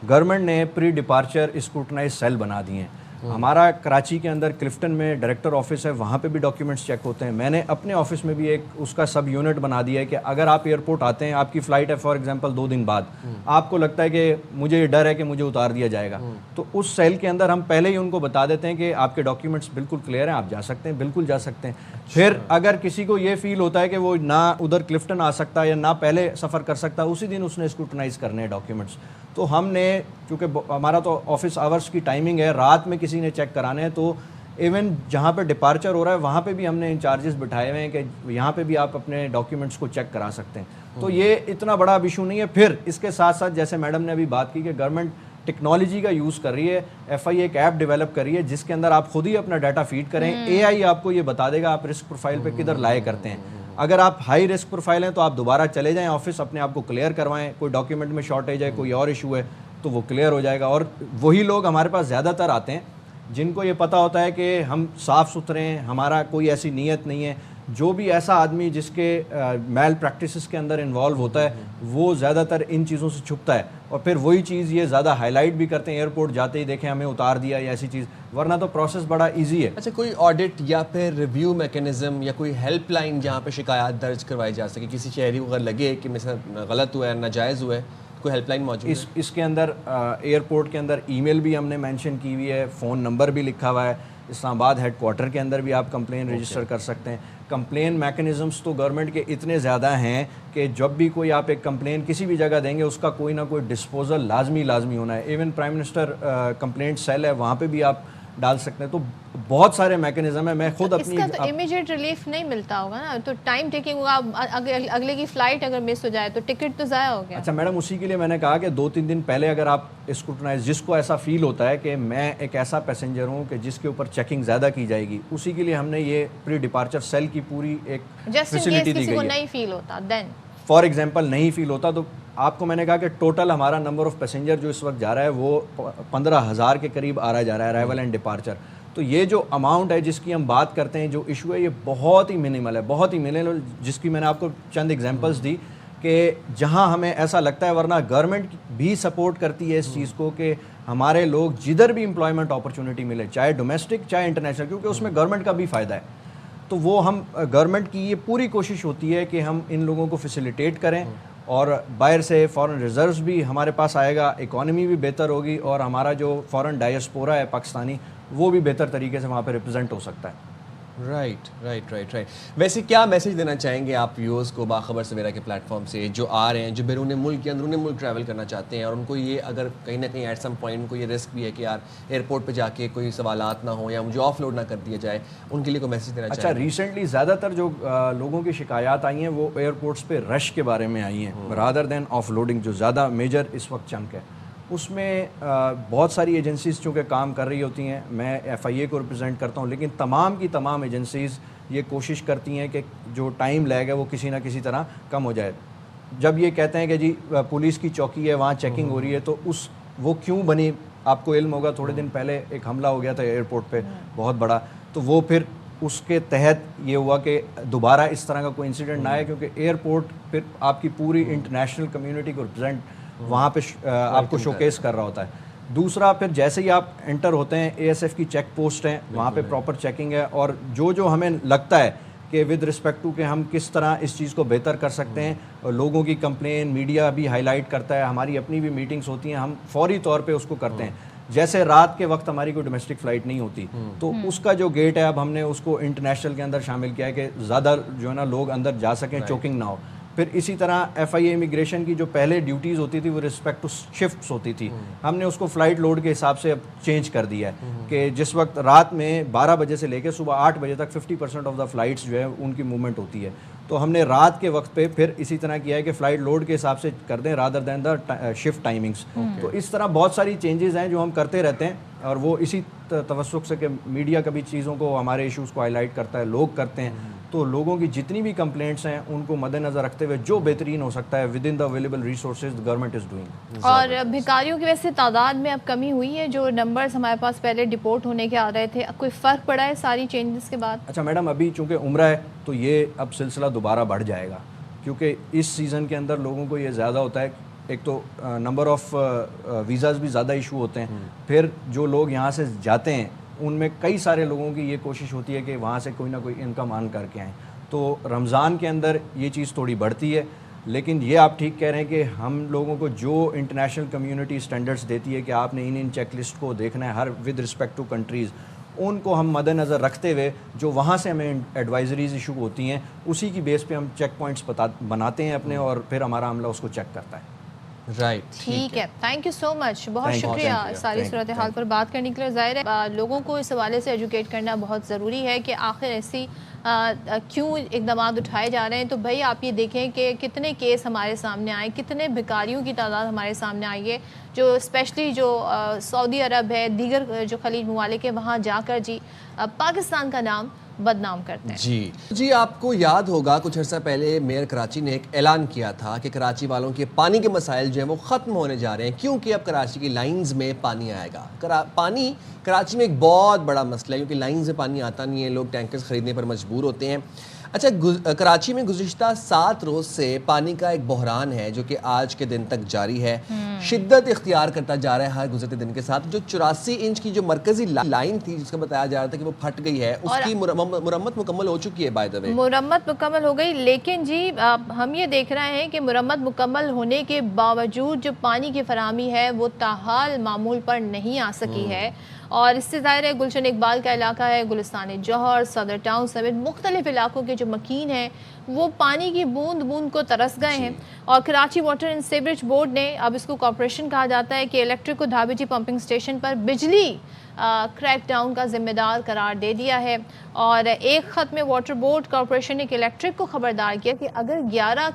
گورنمنٹ نے پری ڈپارچر اسکروٹنائز سیل بنا دیے ہیں. ہمارا کراچی کے اندر کلفٹن میں ڈائریکٹر آفس ہے, وہاں پہ بھی ڈاکیومنٹس چیک ہوتے ہیں. میں نے اپنے آفس میں بھی ایک اس کا سب یونٹ بنا دیا ہے کہ اگر آپ ایئرپورٹ آتے ہیں, آپ کی فلائٹ ہے فار ایگزامپل 2 دن بعد, آپ کو لگتا ہے کہ مجھے یہ ڈر ہے کہ مجھے اتار دیا جائے گا, تو اس سیل کے اندر ہم پہلے ہی ان کو بتا دیتے ہیں کہ آپ کے ڈاکیومنٹس بالکل کلیئر ہیں, آپ جا سکتے ہیں, بالکل جا سکتے ہیں. پھر اگر کسی کو یہ فیل ہوتا ہے کہ وہ نہ ادھر کلفٹن آ سکتا یا نہ پہلے سفر کر سکتا, اسی دن اس نے اسکروٹنائز کرنے ہیں ڈاکیومنٹس. تو ہم نے, چونکہ ہمارا تو آفس آورس کی ٹائمنگ ہے, رات میں کسی نے چیک کرانے ہیں, تو ایون جہاں پہ ڈپارچر ہو رہا ہے وہاں پہ بھی ہم نے انچارجز بٹھائے ہوئے ہیں کہ یہاں پہ بھی آپ اپنے ڈاکیومنٹس کو چیک کرا سکتے ہیں. تو یہ اتنا بڑا اب ایشو نہیں ہے. پھر اس کے ساتھ ساتھ جیسے میڈم نے ابھی بات کی کہ گورنمنٹ ٹیکنالوجی کا یوز کر رہی ہے, ایف آئی ایک ایپ ڈیولپ کر رہی ہے جس کے اندر آپ خود ہی اپنا ڈیٹا فیڈ کریں, اے آئی آپ کو یہ بتا دے گا آپ رسک پروفائل پہ کدھر لائے کرتے ہیں. اگر آپ ہائی رسک پروفائل ہیں تو آپ دوبارہ چلے جائیں آفس, اپنے آپ کو کلیئر کروائیں, کوئی ڈاکیومنٹ میں شارٹیج ہے, کوئی اور ایشو ہے تو وہ کلیئر ہو جائے گا. اور وہی لوگ ہمارے پاس زیادہ تر آتے ہیں جن کو یہ پتہ ہوتا ہے کہ ہم صاف ستھرے ہیں, ہمارا کوئی ایسی نیت نہیں ہے. جو بھی ایسا آدمی جس کے میل پریکٹسز کے اندر انوالو ہوتا ہے وہ زیادہ تر ان چیزوں سے چھپتا ہے, اور پھر وہی چیز یہ زیادہ ہائی لائٹ بھی کرتے ہیں ایئرپورٹ جاتے ہی, دیکھیں ہمیں اتار دیا یا ایسی چیز, ورنہ تو پروسیس بڑا ایزی ہے. اچھا کوئی آڈٹ یا پھر ریویو میکینزم یا کوئی ہیلپ لائن جہاں پہ شکایات درج کروائی جا سکے, کسی شہری کو اگر لگے کہ میرے ساتھ غلط ہوا ہے, ناجائز ہوا ہے, کوئی ہیلپ لائن موجود ہے؟ اس کے اندر ایئرپورٹ کے اندر ای میل بھی ہم نے مینشن کی ہوئی ہے, فون نمبر بھی لکھا ہوا ہے. اسلام آباد ہیڈ کوارٹر کے اندر بھی آپ کمپلین رجسٹر کر سکتے ہیں. کمپلین میکنزمس تو گورنمنٹ کے اتنے زیادہ ہیں کہ جب بھی کوئی آپ ایک کمپلین کسی بھی جگہ دیں گے اس کا کوئی نہ کوئی ڈسپوزل لازمی ہونا ہے. Even prime minister complaint cell ہے, وہاں پہ بھی آپ ڈال سکتے ہیں. تو بہت سارے میکنزم ہیں. میں خود اپنی اس کا تو امیجیٹ ریلیف نہیں ملتا ہوگا نا, تو ٹائم ٹیکنگ ہوگا. اگلے کی فلائٹ اگر مس ہو جائے تو ٹکٹ تو ضائع ہو گیا. اچھا میڈم, اسی کے لیے میں نے کہا کہ 2-3 دن پہلے اگر آپ اسکروٹنائز, جس کو ایسا فیل ہوتا ہے کہ میں ایک ایسا پیسنجر ہوں کہ جس کے اوپر چیکنگ زیادہ کی جائے گی, اسی کے لیے ہم نے یہ پری ڈپارچر سیل کی پوری ایک فیسلٹی دی گئی ہے. کسی کو نہیں فیل ہوتا دین فار ایگزامپل نہیں فیل ہوتا تو آپ کو میں نے کہا کہ ٹوٹل ہمارا نمبر آف پیسنجر جو اس وقت جا رہا ہے وہ 15,000 کے قریب آ رہا جا رہا ہے ارائیول اینڈ ڈپارچر. تو یہ جو اماؤنٹ ہے جس کی ہم بات کرتے ہیں, جو ایشو ہے, یہ بہت ہی منیمل ہے, بہت ہی منیمل, جس کی میں نے آپ کو چند ایگزامپلس دی. کہ جہاں ہمیں ایسا لگتا ہے، ورنہ گورنمنٹ بھی سپورٹ کرتی ہے اس چیز کو کہ ہمارے لوگ جدھر بھی امپلائمنٹ اپرچونٹی ملے، چاہے ڈومیسٹک چاہے انٹرنیشنل، کیونکہ اس میں گورنمنٹ کا بھی فائدہ ہے، تو وہ ہم گورنمنٹ کی یہ پوری کوشش ہوتی ہے کہ ہم ان لوگوں کو فیسیلیٹیٹ کریں، اور باہر سے فارن ریزروز بھی ہمارے پاس آئے گا، اکانومی بھی بہتر ہوگی، اور ہمارا جو فارن ڈائسپورا ہے پاکستانی وہ بھی بہتر طریقے سے وہاں پہ ریپرزینٹ ہو سکتا ہے۔ رائٹ۔ ویسے کیا میسج دینا چاہیں گے آپ ویورز کو باخبر سویرا کے پلیٹ فارم سے جو آ رہے ہیں، جو بیرون ملک یا اندرون ملک ٹریول کرنا چاہتے ہیں، اور ان کو یہ اگر کہیں نہ کہیں ایٹ سم پوائنٹ ان کو یہ رسک بھی ہے کہ یار ایئرپورٹ پہ جا کے کوئی سوالات نہ ہوں یا مجھے آف لوڈ نہ کر دیا جائے، ان کے لیے کوئی میسج دینا چاہیں گے؟ اچھا، ریسنٹلی زیادہ تر جو لوگوں کی شکایات آئی ہیں وہ ایئرپورٹس پہ رش کے بارے میں آئی ہیں رادر دین آف لوڈنگ، جو زیادہ میجر اس وقت چنک ہے۔ اس میں بہت ساری ایجنسیز چونکہ کام کر رہی ہوتی ہیں، میں FIA کو ریپرزینٹ کرتا ہوں، لیکن تمام کی تمام ایجنسیز یہ کوشش کرتی ہیں کہ جو ٹائم لیگ ہے وہ کسی نہ کسی طرح کم ہو جائے۔ جب یہ کہتے ہیں کہ جی پولیس کی چوکی ہے وہاں چیکنگ ہو رہی ہے، تو وہ کیوں بنی؟ آپ کو علم ہوگا تھوڑے دن پہلے ایک حملہ ہو گیا تھا ایئرپورٹ پہ بہت بڑا، تو وہ پھر اس کے تحت یہ ہوا کہ دوبارہ اس طرح کا کوئی انسیڈنٹ نہ آئے، کیونکہ ایئرپورٹ پھر آپ کی پوری انٹرنیشنل کمیونٹی کو ریپرزینٹ وہاں پہ آپ کو شوکیس کر رہا ہوتا ہے۔ دوسرا، پھر جیسے ہی آپ انٹر ہوتے ہیں ASF کی چیک پوسٹ ہیں، وہاں پہ پراپر چیکنگ ہے، اور جو ہمیں لگتا ہے کہ ود رسپیکٹ ٹو کہ ہم کس طرح اس چیز کو بہتر کر سکتے ہیں، اور لوگوں کی کمپلین میڈیا بھی ہائی لائٹ کرتا ہے، ہماری اپنی بھی میٹنگز ہوتی ہیں، ہم فوری طور پہ اس کو کرتے ہیں۔ جیسے رات کے وقت ہماری کوئی ڈومیسٹک فلائٹ نہیں ہوتی تو اس کا جو گیٹ ہے اب ہم نے اس کو انٹرنیشنل کے اندر شامل کیا ہے کہ زیادہ جو ہے نا لوگ اندر جا سکیں، چوکنگ نہ ہو۔ پھر اسی طرح FIA امیگریشن کی جو پہلے ڈیوٹیز ہوتی تھی وہ رسپیکٹ ٹو شفٹس ہوتی تھی، ہم نے اس کو فلائٹ لوڈ کے حساب سے اب چینج کر دیا ہے کہ جس وقت رات میں 12 بجے سے لے کے صبح 8 بجے تک 50% آف دا فلائٹس جو ہے ان کی موومنٹ ہوتی ہے، تو ہم نے رات کے وقت پہ پھر اسی طرح کیا ہے کہ فلائٹ لوڈ کے حساب سے کر دیں rather than the shift timings. تو اس طرح بہت ساری چینجز ہیں جو ہم کرتے رہتے ہیں، اور وہ اسی توسق سے کہ میڈیا کبھی چیزوں کو، ہمارے ایشوز کو ہائی لائٹ کرتا ہے، لوگ کرتے ہیں، تو لوگوں کی جتنی بھی کمپلینٹس ہیں ان کو مد نظر رکھتے ہوئے جو بہترین ہو سکتا ہے with in the available resources government is doing. اور بھکاریوں کی ویسے تعداد میں اب کمی ہوئی ہے؟ جو نمبرز ہمارے پاس پہلے ڈپورٹ ہونے کے آ رہے تھے، اب کوئی فرق پڑا ہے ساری چینجز کے بعد؟ اچھا میڈم، ابھی چونکہ عمرہ ہے تو یہ اب سلسلہ دوبارہ بڑھ جائے گا، کیونکہ اس سیزن کے اندر لوگوں کو یہ زیادہ ہوتا ہے، ایک تو نمبر آف ویزاز بھی زیادہ ایشو ہوتے ہیں، پھر جو لوگ یہاں سے جاتے ہیں ان میں کئی سارے لوگوں کی یہ کوشش ہوتی ہے کہ وہاں سے کوئی نہ کوئی انکم ارن کر کے آئیں، تو رمضان کے اندر یہ چیز تھوڑی بڑھتی ہے۔ لیکن یہ آپ ٹھیک کہہ رہے ہیں کہ ہم لوگوں کو جو انٹرنیشنل کمیونٹی اسٹینڈرڈس دیتی ہے کہ آپ نے ان چیک لسٹ کو دیکھنا ہے ہر ود رسپیکٹ ٹو کنٹریز، ان کو ہم مد نظر رکھتے ہوئے جو وہاں سے ہمیں ایڈوائزریز ایشو ہوتی ہیں اسی کی بیس پہ ہم چیک پوائنٹس بناتے ہیں اپنے، اور پھر ہمارا عملہ اس کو چیک کرتا ہے۔ رائٹ، ٹھیک ہے، تھینک یو سو مچ، بہت شکریہ ساری صورتحال پر بات کرنے کے لیے۔ ظاہر ہے لوگوں کو اس حوالے سے ایجوکیٹ کرنا بہت ضروری ہے کہ آخر ایسی کیوں اقدامات اٹھائے جا رہے ہیں۔ تو بھائی آپ یہ دیکھیں کہ کتنے کیس ہمارے سامنے آئے، کتنے بھکاریوں کی تعداد ہمارے سامنے آئی ہے، جو اسپیشلی جو سعودی عرب ہے، دیگر جو خلیج ممالک ہے، وہاں جا کر جی پاکستان کا نام بدنام کرتے ہیں۔ جی آپ کو یاد ہوگا کچھ عرصہ پہلے میئر کراچی نے ایک اعلان کیا تھا کہ کراچی والوں کے پانی کے مسائل جو ہیں وہ ختم ہونے جا رہے ہیں، کیونکہ اب کراچی کی لائنز میں پانی آئے گا۔ پانی کراچی میں ایک بہت بڑا مسئلہ ہے، کیونکہ لائنز میں پانی آتا نہیں ہے، لوگ ٹینکرز خریدنے پر مجبور ہوتے ہیں۔ اچھا، کراچی میں گزشتہ 7 روز سے پانی کا ایک بحران ہے جو کہ آج کے دن تک جاری ہے، شدت اختیار کرتا جا رہا ہے ہر گزرتے دن کے ساتھ۔ جو 84 انچ کی جو مرکزی لائن تھی جس کا بتایا جا رہا تھا کہ وہ پھٹ گئی ہے، اس کی مرمت مکمل ہو چکی ہے، بائی دا وے مرمت مکمل ہو گئی، لیکن جی ہم یہ دیکھ رہے ہیں کہ مرمت مکمل ہونے کے باوجود جو پانی کی فراہمی ہے وہ تاحال معمول پر نہیں آ سکی ہے، اور اس سے ظاہر ہے گلشن اقبال کا علاقہ ہے، گلستان جوہر، صدر ٹاؤن سمیت مختلف علاقوں کے جو مکین ہیں وہ پانی کی بوند بوند کو ترس گئے ہیں۔ اور Karachi water and sewerage board نے، اب اس کو کارپوریشن کہا جاتا ہے، کہ الیکٹرک کو دھابیجی پمپنگ اسٹیشن پر بجلی کریک ڈاؤن کا ذمہ دار قرار دے دیا ہے، اور ایک خط میں واٹر بورڈ کارپوریشن نے الیکٹرک کو خبردار کیا کہ اگر 11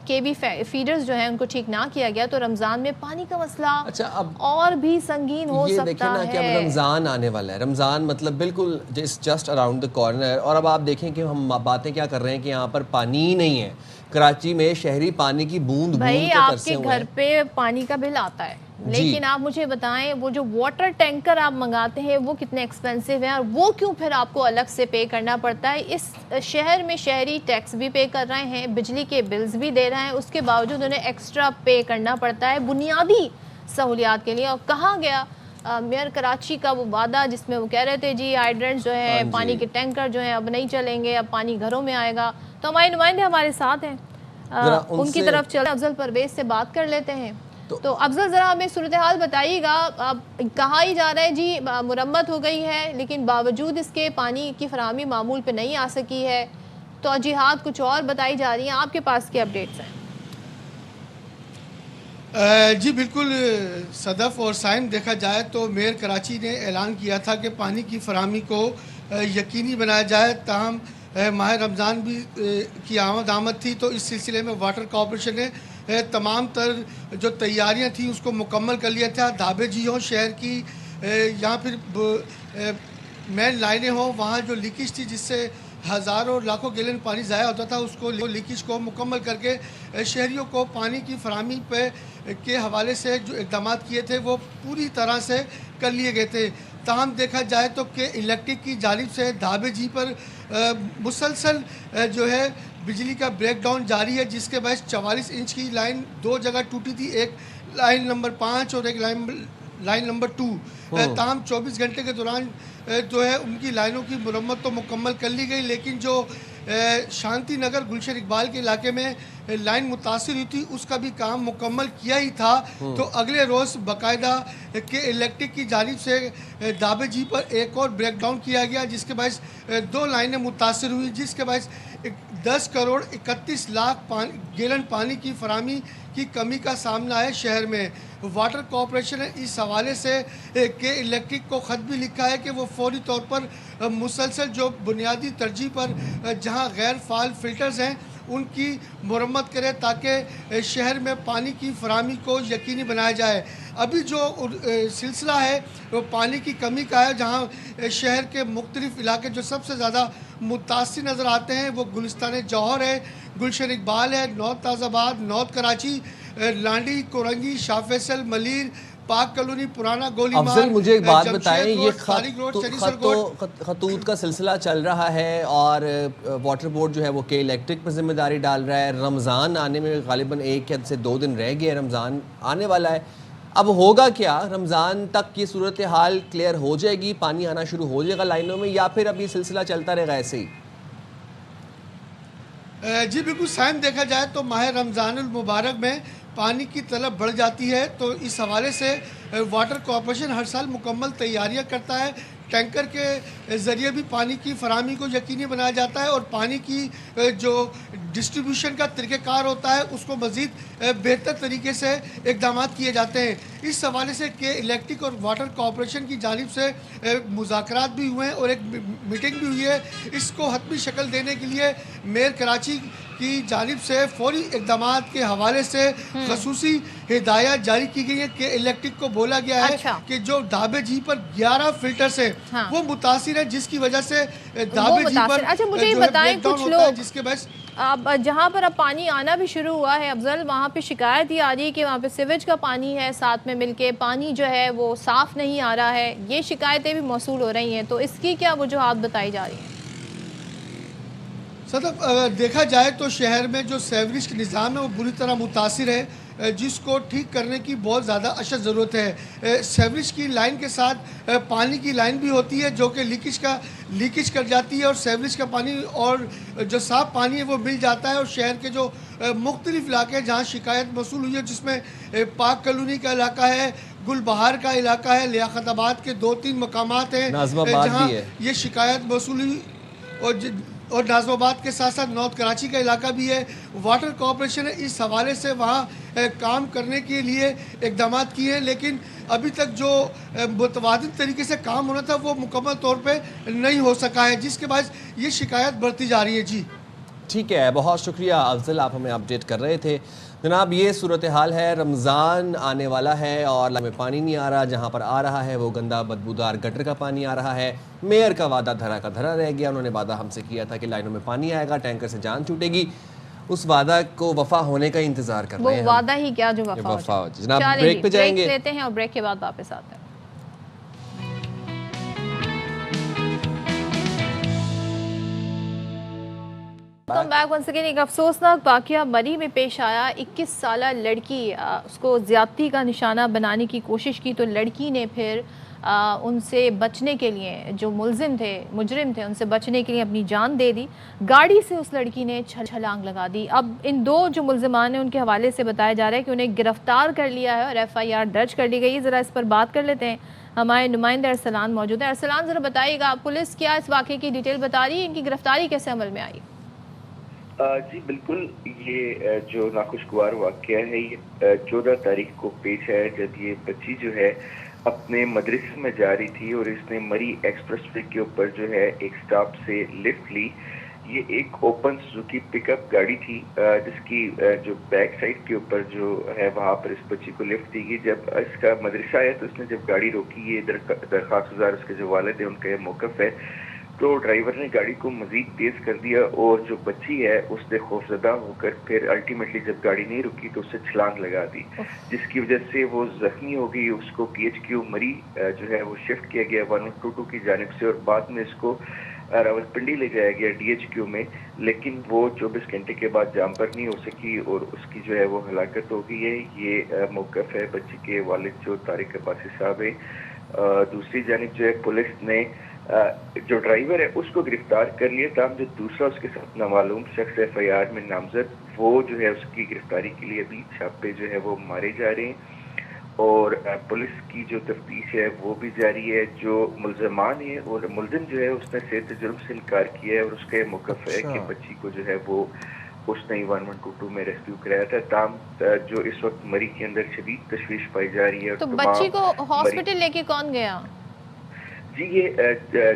کے بی فیڈرز جو ہیں ان کو ٹھیک نہ کیا گیا تو رمضان میں پانی کا مسئلہ اور بھی سنگین ہو سکتا ہے۔ یہ دیکھیں نا کہ اب رمضان آنے والا ہے، رمضان مطلب بالکل جسٹ اراؤنڈ دا کارنر، اور اب آپ دیکھیں کہ ہم باتیں کیا کر رہے ہیں کہ یہاں پر پانی ہی نہیں ہے، کراچی میں شہری پانی کی بوند بوند بھائی کے آپ ترسے کے ہوئے گھر ہیں۔ پہ پانی کا بل آتا ہے، لیکن آپ مجھے بتائیں وہ جو واٹر ٹینکر آپ منگاتے ہیں وہ کتنے ایکسپینسو ہیں اور وہ کیوں پھر آپ کو الگ سے پے کرنا پڑتا ہے؟ اس شہر میں شہری ٹیکس بھی پے کر رہے ہیں، بجلی کے بلز بھی دے رہے ہیں، اس کے باوجود انہیں ایکسٹرا پے کرنا پڑتا ہے بنیادی سہولیات کے لیے. اور کہاں گیا میئر کراچی کا وہ وعدہ جس میں وہ کہہ رہے تھے جی ہائیڈرنٹ جو ہے پانی کے ٹینکر جو ہیں اب نہیں چلیں گے، اب پانی گھروں میں آئے گا. تو ہمارے نمائندے ہمارے ساتھ ہیں، ان کی طرف چلیں، افضل پرویز سے بات کر لیتے ہیں. تو افضل ذرا ہمیں صورتحال بتائیے گا. اب کہا ہی جا رہا ہے جی مرمت ہو گئی ہے لیکن باوجود اس کے پانی کی فراہمی معمول پہ نہیں آ سکی ہے، توجیہات کچھ اور بتائی جا رہی ہیں، آپ کے پاس کیا اپڈیٹس ہیں؟ جی بالکل صدف اور سائم، دیکھا جائے تو میئر کراچی نے اعلان کیا تھا کہ پانی کی فراہمی کو یقینی بنایا جائے. تاہم ماہ رمضان بھی کی آمد تھی تو اس سلسلے میں واٹر کارپوریشن نے تمام تر جو تیاریاں تھیں اس کو مکمل کر لیا تھا. ڈھابے جی ہوں شہر کی یہاں پھر مین لائنیں ہوں، وہاں جو لیکیج تھی جس سے ہزاروں لاکھوں گیلن پانی ضائع ہوتا تھا اس کو لیکیج کو مکمل کر کے شہریوں کو پانی کی فراہمی کے حوالے سے جو اقدامات کیے تھے وہ پوری طرح سے کر لیے گئے تھے. تاہم دیکھا جائے تو کہ الیکٹرک کی جانب سے ڈھابے جی پر مسلسل جو ہے بجلی کا بریک ڈاؤن جاری ہے، جس کے باعث 44 انچ کی لائن 2 جگہ ٹوٹی تھی، ایک لائن نمبر 5 اور ایک لائن نمبر 2. تاہم 24 گھنٹے کے دوران جو ہے ان کی لائنوں کی مرمت تو مکمل کر لی گئی، لیکن جو شانتی نگر گلشن اقبال کے علاقے میں لائن متاثر ہوئی تھی اس کا بھی کام مکمل کیا ہی تھا. تو اگلے روز باقاعدہ کہ الیکٹرک کی جانب سے ڈھابے جی پر ایک اور بریک ڈاؤن کیا گیا، جس کے باعث 2 لائنیں متاثر ہوئی، جس کے باعث 10 کروڑ 31 لاکھ گیلن پانی کی فراہمی کی کمی کا سامنا ہے شہر میں. واٹر کارپوریشن نے اس حوالے سے کہ الیکٹرک کو خط بھی لکھا ہے کہ وہ فوری طور پر مسلسل جو بنیادی ترجیح پر جہاں غیر فعال فلٹرز ہیں ان کی مرمت کرے تاکہ شہر میں پانی کی فراہمی کو یقینی بنایا جائے. ابھی جو سلسلہ ہے وہ پانی کی کمی کا ہے، جہاں شہر کے مختلف علاقے جو سب سے زیادہ متاثر نظر آتے ہیں وہ گلستان جوہر ہے، گلشن اقبال ہے، نارتھ تازہ آباد، نارتھ کراچی، لانڈی، کورنگی، شاہ فیصل، ملیر، پاک کالونی، پرانا گولی مار. افضل مجھے ایک بات بتائیں، یہ خطوط کا سلسلہ چل رہا ہے اور واٹر بورڈ جو ہے وہ کہ الیکٹرک پر ذمہ داری ڈال رہا ہے. رمضان آنے میں غالباً 1 سے 2 دن رہ گئے، رمضان آنے والا ہے. اب ہوگا کیا؟ رمضان تک یہ صورتحال کلیئر ہو جائے گی، پانی آنا شروع ہو جائے گا لائنوں میں، یا پھر اب یہ سلسلہ چلتا رہے گا ایسے ہی؟ جی بالکل سائم، دیکھا جائے تو ماہ رمضان المبارک میں پانی کی طلب بڑھ جاتی ہے، تو اس حوالے سے واٹر کارپوریشن ہر سال مکمل تیاریاں کرتا ہے. ٹینکر کے ذریعے بھی پانی کی فراہمی کو یقینی بنایا جاتا ہے اور پانی کی جو ڈسٹریبیوشن کا طریقہ کار ہوتا ہے اس کو مزید بہتر طریقے سے اقدامات کیے جاتے ہیں. اس حوالے سے کہ الیکٹرک اور واٹر کارپوریشن کی جانب سے مذاکرات بھی ہوئے ہیں اور ایک میٹنگ بھی ہوئی ہے. اس کو حتمی شکل دینے کے لیے میئر کراچی کی جانب سے فوری اقدامات کے حوالے سے خصوصی ہدایات جاری کی گئی ہے کہ الیکٹرک کو بولا گیا ہے کہ جو ڈھابے جی پر 11 فلٹرز ہیں وہ متاثر ہیں، جس کی وجہ سے ڈھابے جی پر اچھا مجھے بتائیں، کچھ لوگ جس کے باعث اب جہاں پر اب پانی آنا بھی شروع ہوا ہے افضل، وہاں پہ شکایت یہ آ رہی ہے کہ وہاں پہ سیویج کا پانی ہے، ساتھ میں مل کے پانی جو ہے وہ صاف نہیں آ رہا ہے. یہ شکایتیں بھی موصول ہو رہی ہیں، تو اس کی کیا وجوہات بتائی جا رہی ہیں؟ صدف دیکھا جائے تو شہر میں جو سیوریج کا نظام ہے وہ بری طرح متاثر ہے، جس کو ٹھیک کرنے کی بہت زیادہ اشد ضرورت ہے. سیوریج کی لائن کے ساتھ پانی کی لائن بھی ہوتی ہے جو کہ لیکیج کر جاتی ہے اور سیوریج کا پانی اور جو صاف پانی ہے وہ مل جاتا ہے. اور شہر کے جو مختلف علاقے ہیں جہاں شکایت موصول ہوئی ہے، جس میں پاک کالونی کا علاقہ ہے، گل بہار کا علاقہ ہے، لیاقت آباد کے 2-3 مقامات ہیں جہاں یہ شکایت موصول ہوئی، اور ناظم آباد کے ساتھ ساتھ نارتھ کراچی کا علاقہ بھی ہے. واٹر کارپوریشن نے اس حوالے سے وہاں کام کرنے کے لیے اقدامات کیے ہیں، لیکن ابھی تک جو متوازن طریقے سے کام ہونا تھا وہ مکمل طور پہ نہیں ہو سکا ہے، جس کے باعث یہ شکایت بڑھتی جا رہی ہے. جی ٹھیک ہے، بہت شکریہ افضل، آپ ہمیں اپڈیٹ کر رہے تھے. جناب یہ صورتحال ہے، رمضان آنے والا ہے اور لائنوں میں پانی نہیں آ رہا، جہاں پر آ رہا ہے وہ گندا بدبودار گٹر کا پانی آ رہا ہے. میئر کا وعدہ دھرا کا دھرا رہ گیا، انہوں نے وعدہ ہم سے کیا تھا کہ لائنوں میں پانی آئے گا، ٹینکر سے جان چھوٹے گی. اس وعدہ کو وفا ہونے کا انتظار کر رہے وہ ہیں. وعدہ ہی کیا جو وفا ہو جائے. جناب چلیں بریک جی، پہ جائیں گے. لیتے ہیں اور بریک کے بعد واپس آتے ہیں. Welcome back once again. ایک افسوسناک واقعہ مری میں پیش آیا. 21 سالہ لڑکی، اس کو زیادتی کا نشانہ بنانے کی کوشش کی تو لڑکی نے پھر ان سے بچنے کے لیے، جو مجرم تھے ان سے بچنے کے لیے اپنی جان دے دی. گاڑی سے اس لڑکی نے چھلانگ لگا دی. اب ان دو جو ملزمان ہیں ان کے حوالے سے بتایا جا رہا ہے کہ انہیں گرفتار کر لیا ہے اور FIR درج کر لی گئی ہے. ذرا اس پر بات کر لیتے ہیں. ہمارے نمائندہ ارسلان موجود ہے. ارسلان ذرا بتائیے گا، پولیس کیا اس واقعے کی ڈیٹیل بتا رہی ہے؟ ان کی گرفتاری کیسے عمل میں آئی؟ جی بالکل، یہ جو ناخوشگوار واقعہ ہے یہ 14 تاریخ کو پیش آیا جب یہ بچی جو ہے اپنے مدرسے میں جا رہی تھی اور اس نے مری ایکسپریس وے کے اوپر جو ہے ایک سٹاپ سے لفٹ لی. یہ ایک اوپن سوزوکی پک اپ گاڑی تھی جس کی جو بیک سائڈ کے اوپر جو ہے وہاں پر اس بچی کو لفٹ دی گئی. جب اس کا مدرسہ آیا تو اس نے جب گاڑی روکی، یہ درخواست گزار اس کے جو والد ہیں ان کا یہ موقف ہے، تو ڈرائیور نے گاڑی کو مزید تیز کر دیا اور جو بچی ہے اس نے خوفزدہ ہو کر پھر الٹیمیٹلی جب گاڑی نہیں رکی تو اس سے چھلانگ لگا دی، جس کی وجہ سے وہ زخمی ہو گئی. اس کو PHQ مری جو ہے وہ شفٹ کیا گیا 1122 کی جانب سے اور بعد میں اس کو راولپنڈی لے جایا گیا DHQ میں، لیکن وہ 24 گھنٹے کے بعد جام پر نہیں ہو سکی اور اس کی جو ہے وہ ہلاکت ہو گئی ہے. یہ موقف ہے بچی کے والد جو طارق عباسی صاحب ہے. دوسری جانب جو ہے پولیس نے جو ڈرائیور ہے اس کو گرفتار کر لیا، تاہم جو دوسرا اس کے ساتھ نامعلوم شخص FIR میں نامزد، وہ جو ہے اس کی گرفتاری کے لیے ابھی چھاپے جو ہے وہ مارے جا رہے ہیں اور پولیس کی جو تفتیش ہے وہ بھی جاری ہے. جو ملزمان ہیں اور ملزم جو ہے اس نے صحت جرم سے انکار کیا ہے اور اس کا یہ موقف ہے کہ بچی کو جو ہے وہ اس نے 1122 میں ریسکیو کرایا تھا. تاہم جو اس وقت مری کے اندر شدید تشویش پائی جا رہی ہے. تو بچی کو ہاسپٹل لے کے کون گیا؟ جی یہ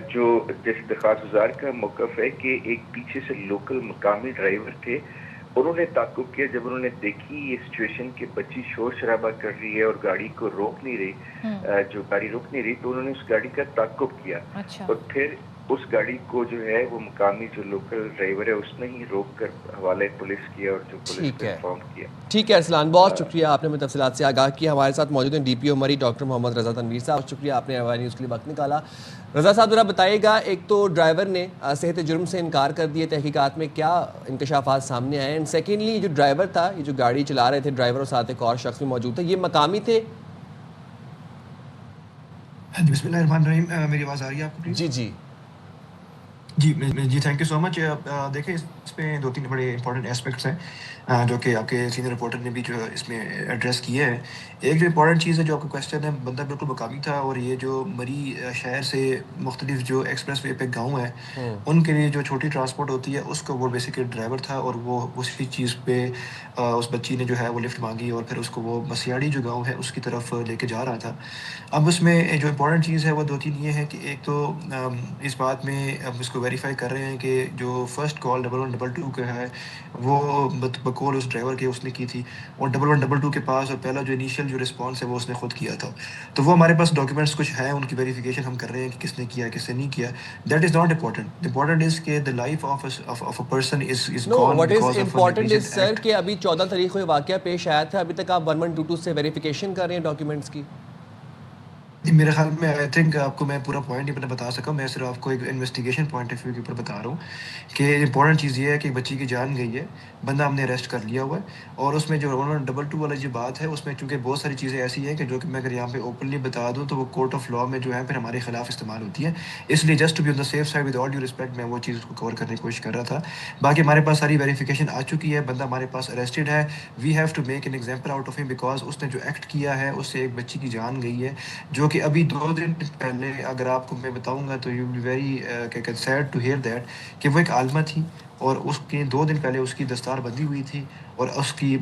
جو جس درخواست گزار کا موقف ہے کہ ایک پیچھے سے لوکل مقامی ڈرائیور تھے، انہوں نے تعقب کیا. جب انہوں نے دیکھی یہ سچویشن کہ بچی شور شرابہ کر رہی ہے اور گاڑی کو روک نہیں رہی، تو انہوں نے اس گاڑی کا تعقب کیا اور پھر اس گاڑی کو جو ہے وہ مقامی جو لوکل ڈرائیور ہے اس نے ہی روک کر حوالے پولیس کیا اور جو پولیس کو انفارم کیا. ٹھیک ہے ارسلان، بہت شکریہ، آپ نے ہمیں تفصیلات سے آگاہ کیا. ہمارے ساتھ موجود ہیں DPO مری ڈاکٹر محمد رضا تنویر صاحب. بہت شکریہ، آپ نے ہماری نیوز کے لیے وقت نکالا. رضا صاحب ذرا بتائیے گا، ایک تو ڈرائیور نے صحت جرم سے انکار کر دیے، تحقیقات میں کیا انکشافات سامنے آئے ہیں؟ اینڈ سیکنڈلی جو ڈرائیور تھا، یہ جو گاڑی چلا رہے تھے ڈرائیور اور ساتھ ایک اور شخص بھی موجود تھے، یہ مقامی تھے؟ بسم اللہ الرحمن الرحیم. میری آواز آ رہی ہے آپ کو؟ جی تھینک یو سو مچ. دیکھیں اس میں 2-3 بڑے امپورٹنٹ اسپیکٹس ہیں جو کہ آپ کے سینئر رپورٹر نے بھی جو اس میں ایڈریس کیے ہیں. ایک جو امپورٹنٹ چیز ہے جو آپ کا کویسچن ہے، بندہ بالکل مقامی تھا اور یہ جو مری شہر سے مختلف جو ایکسپریس وے پہ گاؤں ہیں ان کے لیے جو چھوٹی ٹرانسپورٹ ہوتی ہے اس کا وہ بیسیکلی ڈرائیور تھا اور وہ اسی چیز پہ اس بچی نے جو ہے وہ لفٹ مانگی اور پھر اس کو وہ مسیاڑی جو گاؤں ہے اس کی طرف لے کے جا رہا تھا. اب اس میں جو امپورٹنٹ چیز ہے وہ 2-3 یہ ہے کہ ایک تو اس بات میں اب اس کو ویریفائی کر رہے ہیں کہ جو فرسٹ کال 1122 کا ہے وہ بقول اس ڈرائیور کے اس نے کی تھی اور 1122 کے پاس اور پہلا جو انیشیل جو رسپانس ہے وہ اس نے خود کیا تھا. تو وہ ہمارے پاس ڈاکیومنٹس کچھ ہیں، ان کی ویریفیکیشن ہم کر رہے ہیں کہ کس نے کیا کس نے نہیں کیا. That is not important. Important is کہ the life of a person is gone what is because of a important is negligent sir act. کہ ابھی 14 تاریخ کو یہ واقعہ پیش آیا تھا، ابھی تک آپ 1122 سے ویریفیکیشن کر رہے ہیں ڈاکیومنٹس کی؟ میرے خیال میں آئی تھنک آپ کو میں پورا پوائنٹ نہیں بتا سکا، میں صرف آپ کو ایک انویسٹیگیشن پوائنٹ آف ویو کے اوپر بتا رہا ہوں کہ امپورٹنٹ چیز یہ ہے کہ بچی کی جان گئی ہے، بندہ ہم نے اریسٹ کر لیا ہوا ہے اور اس میں جو 1122 والا جو بات ہے اس میں چونکہ بہت ساری چیزیں ایسی ہیں کہ جو کہ میں اگر یہاں پہ اوپنلی بتا دوں تو وہ کورٹ آف لا میں جو ہے پھر ہمارے خلاف استعمال ہوتی ہے. اس لیے just to be on the safe side with all due respect میں وہ چیز کو کور کرنے کی کوشش کر رہا تھا. باقی ہمارے پاس ساری ویریفیکیشن آ چکی ہے، بندہ ہمارے پاس اریسٹڈ ہے. We have to make an example out of him because اس نے جو ایکٹ کیا ہے اس سے ایک بچی کی جان گئی ہے جو کہ ابھی 2 دن پہلے اگر آپ کو میں بتاؤں گا تو you be very sad to hear that کہ وہ ایک عالمہ تھی اور اس کے 2 دن پہلے اس کی دستار بندھی ہوئی تھی اور اس کی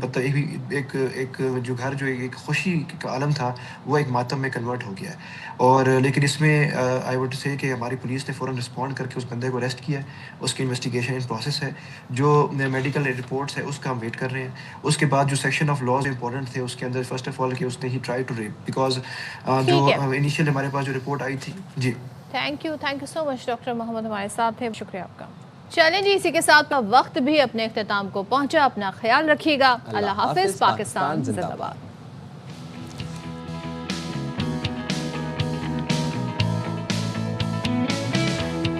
ایک جو گھر جو ایک خوشی کا عالم تھا وہ ایک ماتم میں کنورٹ ہو گیا ہے. اور لیکن اس میں آئی وڈ سے کہ ہماری پولیس نے فوراً رسپونڈ کر کے اس بندے کو اریسٹ کیا ہے. اس کی انویسٹیگیشن ان پروسیس ہے، جو میڈیکل رپورٹس ہے اس کا ہم ویٹ کر رہے ہیں. اس کے بعد جو سیکشن آف لاز امپورٹنٹ تھے اس کے اندر فرسٹ آف آل کہ اس نے ہی ٹرائی ٹو ریپ بیکاز جو انیشیل ہمارے پاس جو رپورٹ آئی تھی. جی thank you so much doctor Muhammad ہمارے ساتھ ہیں، شکریہ آپ کا. چلیں جی، اسی کے ساتھ وقت بھی اپنے اختتام کو پہنچا. اپنا خیال رکھیے گا. اللہ حافظ. پاکستان زندہ باد.